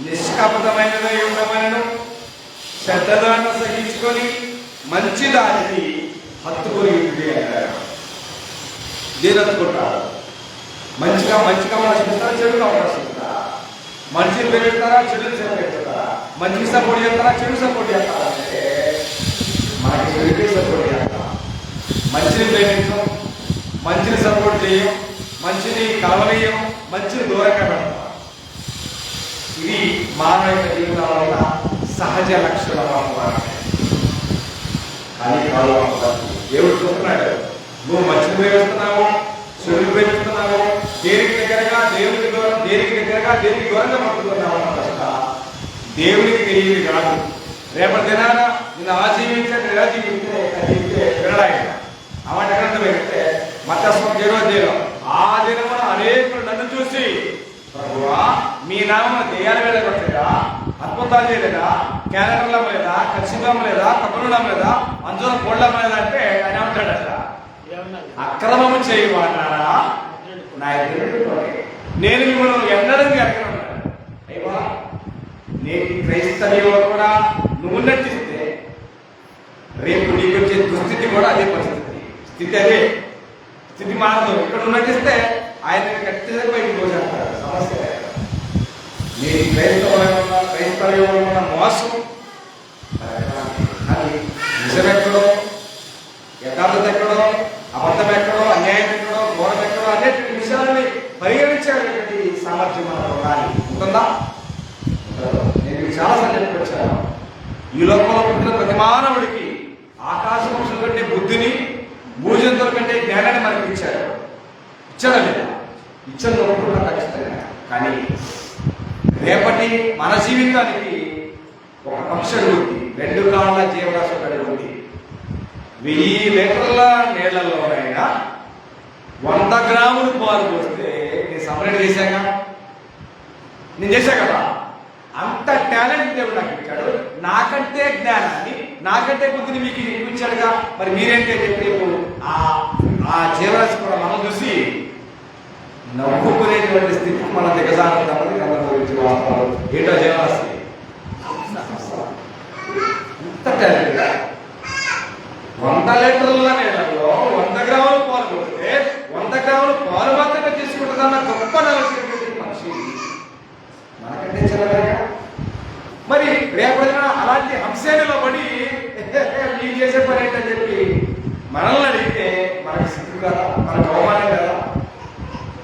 నిష్కపటమైనదై ఉండమనను శ్రద్ధలను సహించుకొని మంచి దానికి హత్తుకొని అంటారు. దేని హత్తుకుంటారు? మంచిగా ఆలోచిస్తారా, చెడుగా ఆలోచిస్తారా? మంచిని పెరుగుతారా, చెడుని పెరుగుతారా? మంచిని సపోర్ట్ చేస్తారా, చెడు సపోర్ట్ చేస్తారా? అంటే మనకి చెడుకే సపోర్ట్ చేస్తాం. మంచిని ప్రేమించం, మంచిని సపోర్ట్ చేయం, మంచిని కలవలేయం, మంచిని దూరంగా పెడతాం. ఇది మానవ యొక్క జీవితంలో ఉన్న సహజ లక్షణం. కానీ దేవుడు చూస్తున్నాడు, నువ్వు మంచిని ప్రేమిస్తున్నావు, చెడుని ప్రేమిస్తున్నావు, దేనికి దగ్గరగా దేవునికి దూరం, దేనికి దగ్గరగా దేనికి దూరంగా పట్టుకున్నావు కనుక దేవునికి తెలియదు కాదు. రేపటి దినాన నిన్ను ఆజీవించండి, ఎలా జీవిస్తే వినడాయి ఆ మాట గ్రంథం ఏంటంటే మత్తయి 20 ఆ దినమున అనేకులు నన్ను చూసి ప్రభువా మీ నామమున దెయ్యాలు వెళ్ళగొట్టలేదా, అద్భుతాలు చేయలేదా, క్యాలెండర్లం లేదా, ఖచ్చితం లేదా, కబురులం లేదా, అంజుల కోళ్ళం లేదా అంటే ఆయన ఏమంటాడట, అక్రమము చేయవాడారా నా ఎదురు నేను మిమ్మల్ని ఎన్నడం ఎక్కడ అయ్యా నేటి క్రైస్తవ్యంలో కూడా నువ్వు నటిస్తే రేపు నీకు వచ్చే దుస్థితి కూడా అదే పరిస్థితి. స్థితి అదే, స్థితి మారదు. ఇక్కడ నటిస్తే ఆయన ఖచ్చితంగా బయటకు వచ్చేస్తారు. సమస్య నేటి క్రైస్తవ్యంలో ఉన్న మోసం నిజమెక్కడో, యథార్థత ఎక్కడో, అబద్ధం ఎక్కడో, అన్యాయం ఎక్కడో, ఘోరం ఎక్కడో అనేటువంటి విషయాలని పరిగణించేటువంటి సామర్థ్యం మనకు ఉండాలి. ఉంటుందా? నేను చాలా సందర్భం వచ్చాను. ఈ లోకంలో పుట్టిన ప్రతి మానవుడికి ఆకాశ పక్షుల కంటే బుద్ధిని, భూజంతువుల కంటే జ్ఞానాన్ని మనకి ఇచ్చాడు. ఇచ్చాడా లేదా? ఇచ్చాడు ఒప్పుకున్నా ఖచ్చితంగా. కానీ రేపటి మన జీవితానికి ఒక పక్షుడు ఉంది, 2 కాళ్ళ జీవరాశి కలిగి ఉంది. 1000 లీటర్ల నీళ్లలోనైనా 100 గ్రాములు పాలు పోస్తే నేను సపరేట్ చేశాగా, నేను చేశా కదా. అంత టాలెంట్ దేవుడు నాకు ఇచ్చాడు. నాకంటే జ్ఞానాన్ని, నాకంటే బుద్ధిని మీకు ఇచ్చాడుగా. మరి మీరేంటే చెప్పి ఆ జీవరాశి కూడా మనం చూసి నవ్వుకునేటువంటి స్థితికి మనం దిగజారుతామని ఏంటో జీవరాశి ఇంత టాలెంట్. 100 లీటర్ల నీళ్ళలో 100 గ్రాములు పాలు పోస్తే 100 గ్రాములు పాలు మాత్రమే తీసుకుంటుందన్న గొప్ప నలసినటువంటి మనిషి మనకంటే చల్లగా. మరి రేపటిన అలాంటి అంశాలలో పడి మీరు చేసే పని ఏంటని చెప్పి మనల్ని అడిగితే మనకి సిగ్గు కదా, మనకు అవమానం కదా.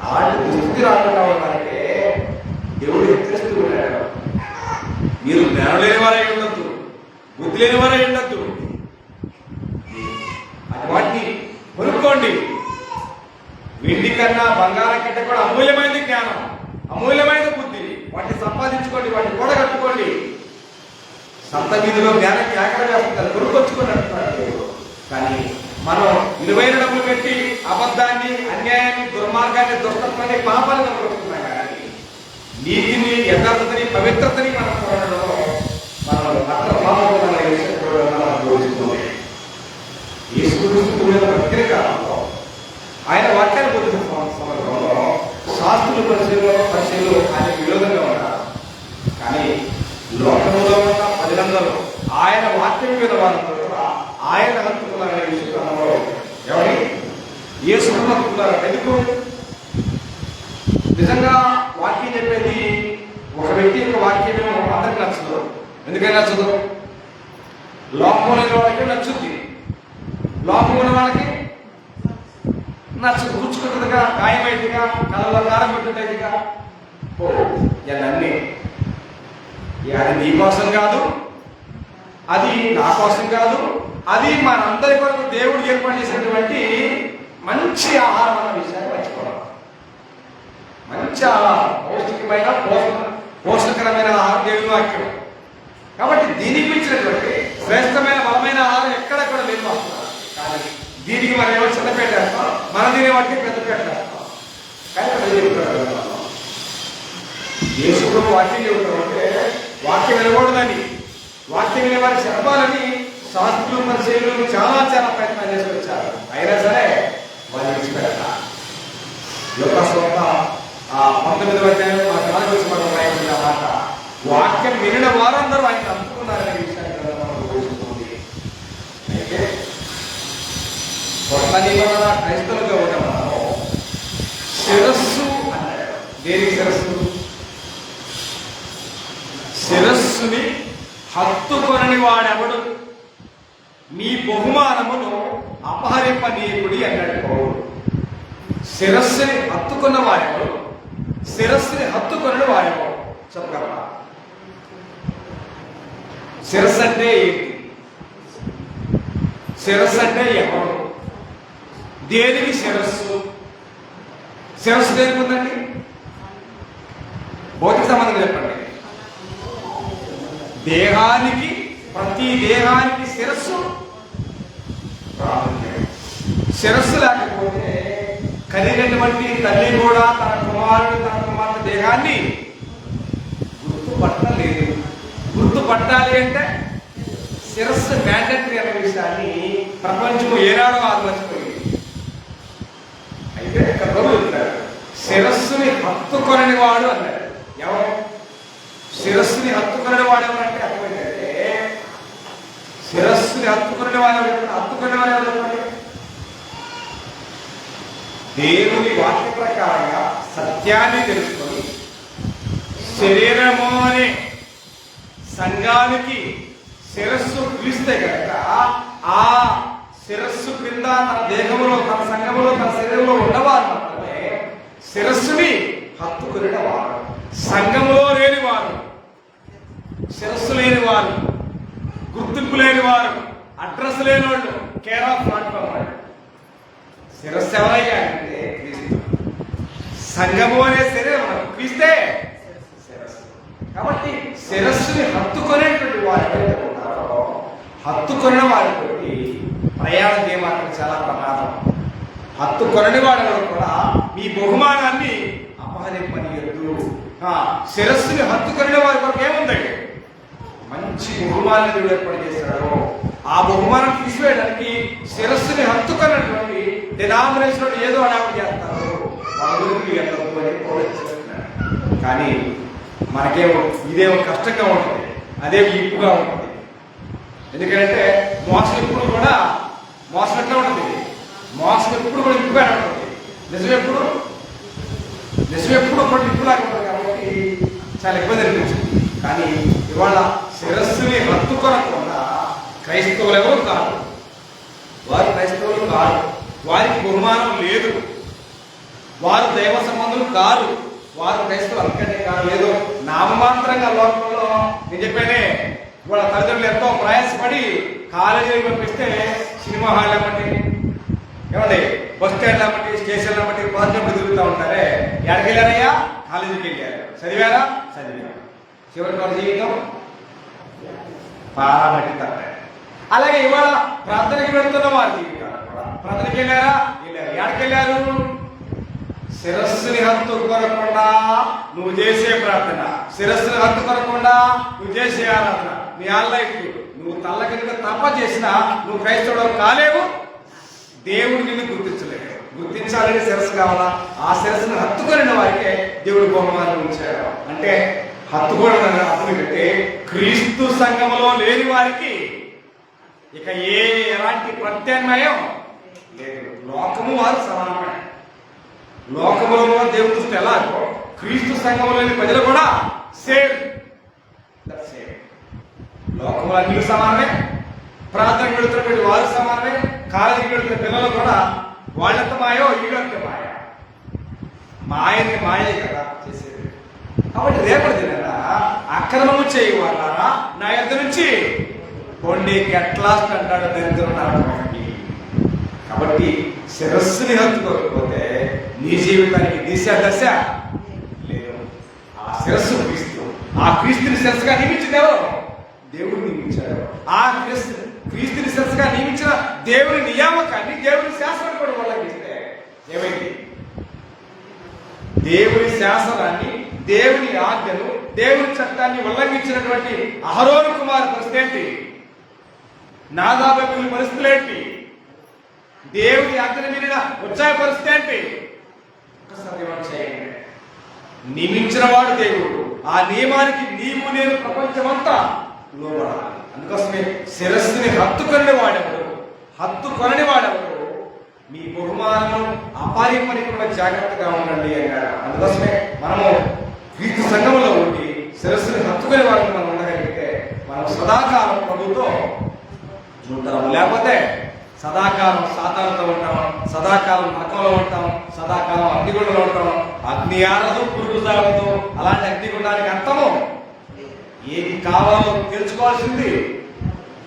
అలాంటి దుస్థితి రాకుండా ఉన్నారంటే దేవుడు హెచ్చరిస్తూ ఉన్నాడు. మీరు జ్ఞానం లేని వారై ఉండొద్దు, బుద్ధి లేని వారై ఉండొద్దు. వాటిని కొనుక్కోండి. వెండి కన్నా బంగారం కంటే కూడా అమూల్యమైనది జ్ఞానం, అమూల్యమైన బుద్ధి. వాటిని సంపాదించుకోండి, వాటిని కూడా కట్టుకోండి. సంత వీధిలో జ్ఞానం కేకలు వేస్తారు, కొనుక్కొచ్చుకొని అంటున్నాడు. కానీ మనం విలువైన డబ్బులు పెట్టి అబద్ధాన్ని, అన్యాయాన్ని, దుర్మార్గాన్ని, దుష్టత్వాన్ని, పాపాలను కొనుక్కుంటున్నాం. కానీ నీతిని, యథార్థతని, పవిత్రతని మనం చూడడంలో మనం అక్కడ ప్రత్యేక ఆయన వాక్యాన్ని పొందుతున్న సందర్భంలో శాస్త్రులు, పరిశీలు ఆయన విరోధంగా ఉన్నారు. కానీ లోకంలో ఉన్న ప్రజలందరూ ఆయన వాక్యం మీద వాళ్ళందరూ కూడా ఆయన హత్తుకున్నారనే విషయంలో ఎవరి యేసును హత్తుకున్నారు. ఎందుకు? నిజంగా వాక్యం చెప్పేది ఒక వ్యక్తి యొక్క వాక్యం అందరికి నచ్చదు. ఎందుకని నచ్చదు? లోపం లేని వాళ్ళకి నచ్చుద్ది, లోపం ఉన్న వాళ్ళకి నచ్చదు. కూర్చుకుంటుందిగా, గాయమైందిగా, కళ్ళలో కారం పెట్టుకుంటుందిగా. ఇవన్నీ అది నీ కోసం కాదు, అది నా కోసం కాదు, అది మనందరి కొరకు దేవుడు ఏర్పాటు చేసినటువంటి మంచి ఆహారం అన్న విషయాన్ని మర్చిపోవాలి. మంచి ఆహారం, పౌష్టికమైన పోషకరమైన ఆహారం దేవుని వాక్యం. కాబట్టి దీనికి మించినటువంటి శ్రేష్టమైన బలమైన ఆహారం ఎక్కడ కూడా లేదు. కానీ దీనికి మనం ఏమో చిన్న పెట్టేస్తాం, మన దీని బట్టి పెద్ద పెట్టేస్తాం. కానీ యేసు వాక్యం చెబుతాం అంటే వాక్యం వినకూడదని, వాక్యం వినే వారికి చెప్పాలని శాస్త్రులు పరిశీలు చాలా ప్రయత్నం చేసి వచ్చారు. అయినా సరే వాళ్ళు విడిచిపెట్టారు. యొక్క సొంత 19వ అధ్యాయంలో మా కాలం వచ్చి మనం ప్రయత్నించిన మాట, వాక్యం వినిన వారందరూ ఆయన అందుకున్నారనే విషయాన్ని మనకు తెలుస్తుంది. అయితే కొత్త నిబంధన క్రైస్తవులుగా ఉన్న మనము శిరస్సు అన్నాడు. దేనికి శిరస్సు? శిరస్సుని హత్తుకొనని వాడెవడు నీ బహుమానమును అపహరింపనీయుడి అన్నాడు పౌరుడు. శిరస్సుని హత్తుకున్న వాడెవడు? శిరస్సుని హత్తుకొనని వాడెవడు? చెప్పగలరా? శిరస్సు అంటే ఏంటి? శిరస్సు అంటే ఎవరు? దేనికి శిరస్సు? శిరస్సు దేనికి ఉందండి? భౌతిక సంబంధం చెప్పండి. దేహానికి, ప్రతి దేహానికి శిరస్సు ప్రాముఖ్యం. శిరస్సు లేకపోతే కలిగినటువంటి తల్లి కూడా తన కుమారుడు తన కుమార్తె దేహాన్ని గుర్తుపట్టలేదు. గుర్తుపట్టాలి అంటే శిరస్సు మ్యాండేటరీ అనే విషయాన్ని ప్రపంచము ఏనాడో ఆలోచించిపోయింది. అయితే ఇక్కడ చెప్తారు, శిరస్సుని హత్తుకొనని వాడు అన్నాడు. ఎవరు శిరస్సుని హత్తుకొనని వాడు ఎవరంటే అర్థమైందంటే, శిరస్సుని హత్తుకొనని వాడు హత్తుకొనే వాడు ఎవరు? దేవుని వాక్య ప్రకారంగా సత్యాన్ని తెలుసుకొని శరీరము అనే సంఘానికి శిరస్సు పిలిస్తే కనుక ఆ శిరస్సు క్రింద తన దేహంలో, తన సంఘములో, తన శరీరంలో ఉన్నవారు మాత్రమే శిరస్సుని హత్తుకునేవారు. సంఘములో లేని వారు, శిరస్సు లేని వారు, గుర్తింపు లేని వారు, అడ్రస్ లేని వాళ్ళు కేర్ ఆఫ్ ప్లాట్ఫామ్ వాళ్ళు. శిరస్సు ఎవరయ్యా అంటే క్రీస్తు. సంఘము అనే శరీరం క్రీస్తే శిరస్సు. కాబట్టి శిరస్సుని హత్తుకునేటువంటి వారు ఎవరైతే ఉంటారో, హత్తుకొన్న వారితో ప్రయాణం చేయడం చాలా ప్రమాదం. హత్తుకొనని వాడు కూడా మీ బహుమానాన్ని అపహరింపనీయద్దు. శిరస్సుని హత్తుకొనే వారి కొరకు ఏముందండి? మంచి బహుమానాన్ని దేవుడు ఏర్పాటు చేశాడు. ఆ బహుమానం తీసివేయడానికి శిరస్సుని హత్తుకున్నటువంటి డినామినేషన్ ఏదో అడావిడి చేస్తారు. వాళ్ళ గురించి వెళ్ళదు అని చెప్తున్నాడు. కానీ మనకేమో ఇదేమో కష్టంగా ఉంటుంది, అదే ఇప్పుగా ఉంటుంది. ఎందుకంటే మోసం ఎప్పుడు కూడా మోసం ఎట్లా ఉంటుంది? మోసం ఎప్పుడు కూడా ఇప్పుగా ఉంటుంది. నిజమెప్పుడు కూడా ఇప్పులాగా ఉంటుంది. కాబట్టి చాలా ఇబ్బంది అనిపించింది. కానీ ఇవాళ శిరస్సుని హత్తుకొనకుండా క్రైస్తవులు ఎవరు కాదు, వారు క్రైస్తవులు కాదు, వారికి బహుమానం లేదు, వారు దైవ సంబంధులు కాదు, వారు క్రైస్తవులు అంతకంటే కాదు. ఏదో నామమాత్రంగా లోకంలో నేను చెప్పానే, వాళ్ళ తల్లిదండ్రులు ఎంతో ప్రయాసపడి కాలేజీకి పంపిస్తే సినిమా హాల్ బట్టి, ఏమండి బస్ స్టాండ్ బట్టి, స్టేషన్ల బట్టి ప్రాజెక్టు తిరుగుతూ ఉంటారే. ఎక్కడికి వెళ్ళారయ్యా? కాలేజీకి వెళ్ళారు. చదివారా? చదివారు. చివరికి వాళ్ళ జీవితం పారాబట్టి తప్పారు. అలాగే ఇవాళ ప్రార్థనకి వెళ్తున్న వారి జీవితాలు కూడా ప్రార్థనకి వెళ్ళారా? వెళ్ళారు. ఎక్కడికి వెళ్ళారు? శిరస్సుని హత్తుకొనకుండా నువ్వు చేసే ప్రార్థన, శిరస్సుని హత్తుకొనకుండా నువ్వు చేసే ఆరాధన, నీ ఆన్లైన్ నువ్వు తల్ల కింద తప్ప చేసినా నువ్వు క్రైస్తవుడు కాలేవు. దేవుడు నిన్ను గుర్తించలేడు. గుర్తించాలని శిరస్సు కావాలా? ఆ శిరస్సును హత్తుకొనిన వారికే దేవుడు బహుమానం ఉంచాడు. అంటే హత్తుకోవడం అర్థం ఏంటంటే క్రీస్తు సంఘములో లేని వారికి ఇక ఎలాంటి ప్రత్యామ్నాయం లేదు. లోకము వారు సమానమే. లోకములో దేవుడు చూస్తే ఎలాగో క్రీస్తు సంఘములోని ప్రజలు కూడా సేమ్. లోకములు అన్ని సమానమే, ప్రార్థన పెడుతున్న వారు సమానమే, కాలేజీకి వెళ్తున్న పిల్లలు కూడా వాళ్ళంత మాయో వీళ్ళంత మాయ. మాయని మాయే కదా చేసేది. కాబట్టి రేపటి దిన అక్రమము చేయవాళ్ళారా నా యొద్ద నుంచి కొండి గెట్లాస్ట్ అంటాడు దరిద్రం. కాబట్టి శిరస్సుని హత్తుకోకపోతే నీ జీవితానికి దిశ దశ శిరస్సు క్రీస్తు. ఆ క్రీస్తుని శిరస్సుగా నియమించింది ఎవరు? దేవుడు నియమించాడు. ఆ క్రీస్తుని శిరస్సుగా నియమించిన దేవుని నియామకాన్ని, దేవుని శాసనాన్ని కూడా ఉల్లంఘిస్తే ఏమైంది? దేవుని శాసనాన్ని, దేవుని ఆజ్ఞను, దేవుని చట్టాన్ని ఉల్లంఘించినటువంటి అహరోను కుమారు పరిస్థితి ఏంటి? నాదాబు పరిస్థితులు ఏంటి? దేవుని ఆజ్ఞ మీరిన ఉచ్చాయ పరిస్థితి ఏంటి? ఒకసారి చేయండి. నియమించిన వాడు దేవుడు. ఆ నియమానికి నీవు నేను ప్రపంచమంతా లోబడాలి. అందుకోసమే శిరస్సుని హత్తుకొనని వాడెవరు మీ బహుమానం అపాయపడికుండా జాగ్రత్తగా ఉండండి అన్నారు. అందుకోసమే మనము క్రీస్తు సంఘంలో ఉండి శిరస్సుని హత్తుకునే వాళ్ళని మనం ఉండగలిగితే మనం సదాకాలం ప్రభుతో ఉంటాము. లేకపోతే సదాకాలం సాతానుతో ఉంటాం, సదాకాలం నరకంలో ఉంటాం, సదాకాలం అగ్నిగుండంలో ఉంటాం. అగ్ని ఆరదు, పురుగు సాగదు. అలాంటి అగ్నిగుండానికి అర్థము ఏది కావాలో తెలుసుకోవాల్సింది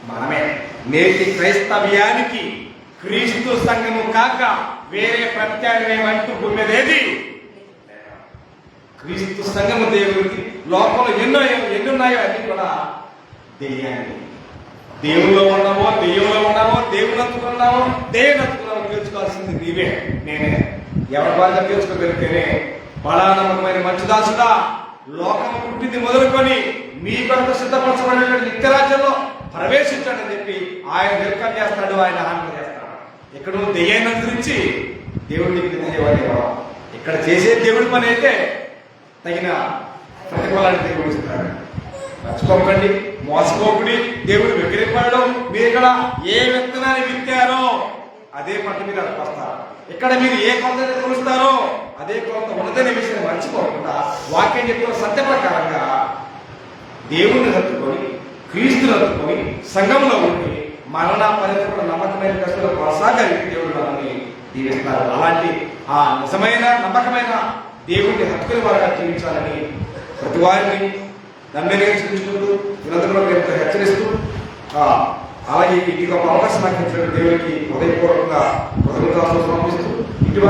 మనమే. నేటి క్రైస్తవ్యానికి క్రీస్తు సంఘము కాక వేరే ప్రత్యామ్నాయం అంటూ భూమిదేది? క్రీస్తు సంఘము దేవుడికి. లోకంలో ఎన్నున్నాయో అన్ని కూడా దెయ్యాన్ని. దేవుల్లో ఉన్నామో, దెయ్యంలో ఉన్నామో, దేవుని అతుకున్నామో, దేవుని అతుకున్నామో తెలుసుకోవాల్సింది నీవే, నేనే. ఎవరి బాగా తెలుసుకోగలిగితేనే బలా నమ్మకమైన మంచిదాసుడా, లోకము పుట్టింది మొదలుకొని మీ కొరకు సిద్ధపరచబడిన నిత్యరాజ్యంలో ప్రవేశించాడని చెప్పి ఆయన వెల్కమ్ చేస్తాడు, ఆయన హామీ చేస్తాడు. ఇక్కడ నువ్వు దెయ్యాన్ని అనుసరించి దేవుడికి తెలియవాడు. ఇక్కడ చేసే దేవుడి పని అయితే తగిన ప్రతిఫలాన్ని దేవుడు ఇస్తాడు. మర్చిపోకండి, మోసపోకుడి, దేవుడు విగ్రహింపడం. మీరు ఇక్కడ ఏ విత్తనాన్ని విత్తారో అదే పంట మీద వస్తారు. ఇక్కడ మీరు ఏ కొలత కొలుస్తారో అదే కొలత ఉన్నదనే విషయాన్ని మర్చిపోకుండా వాక్యం చెప్తున్న సత్య ప్రకారంగా దేవుణ్ణి హత్తుకొని, క్రీస్తుని హత్తుకొని సంఘంలో ఉండి మరణ పరిస్థితుల నమ్మకమైన కష్టంలో కొనసాగాలి. దేవుడు మనల్ని దీవిస్తారు. అలాంటి ఆ నిజమైన నమ్మకమైన దేవుడిని హత్తుకుని వారుగా జీవించాలని ప్రతి వారిని నన్ను హెచ్చరించుకుంటూ వినతులను హెచ్చరిస్తూ అలాగే ఈ గొప్ప అవకాశం నాకు ఇచ్చిన దేవుడికి హృదయపూర్వకంగా కృతజ్ఞతలు సమర్పిస్తూ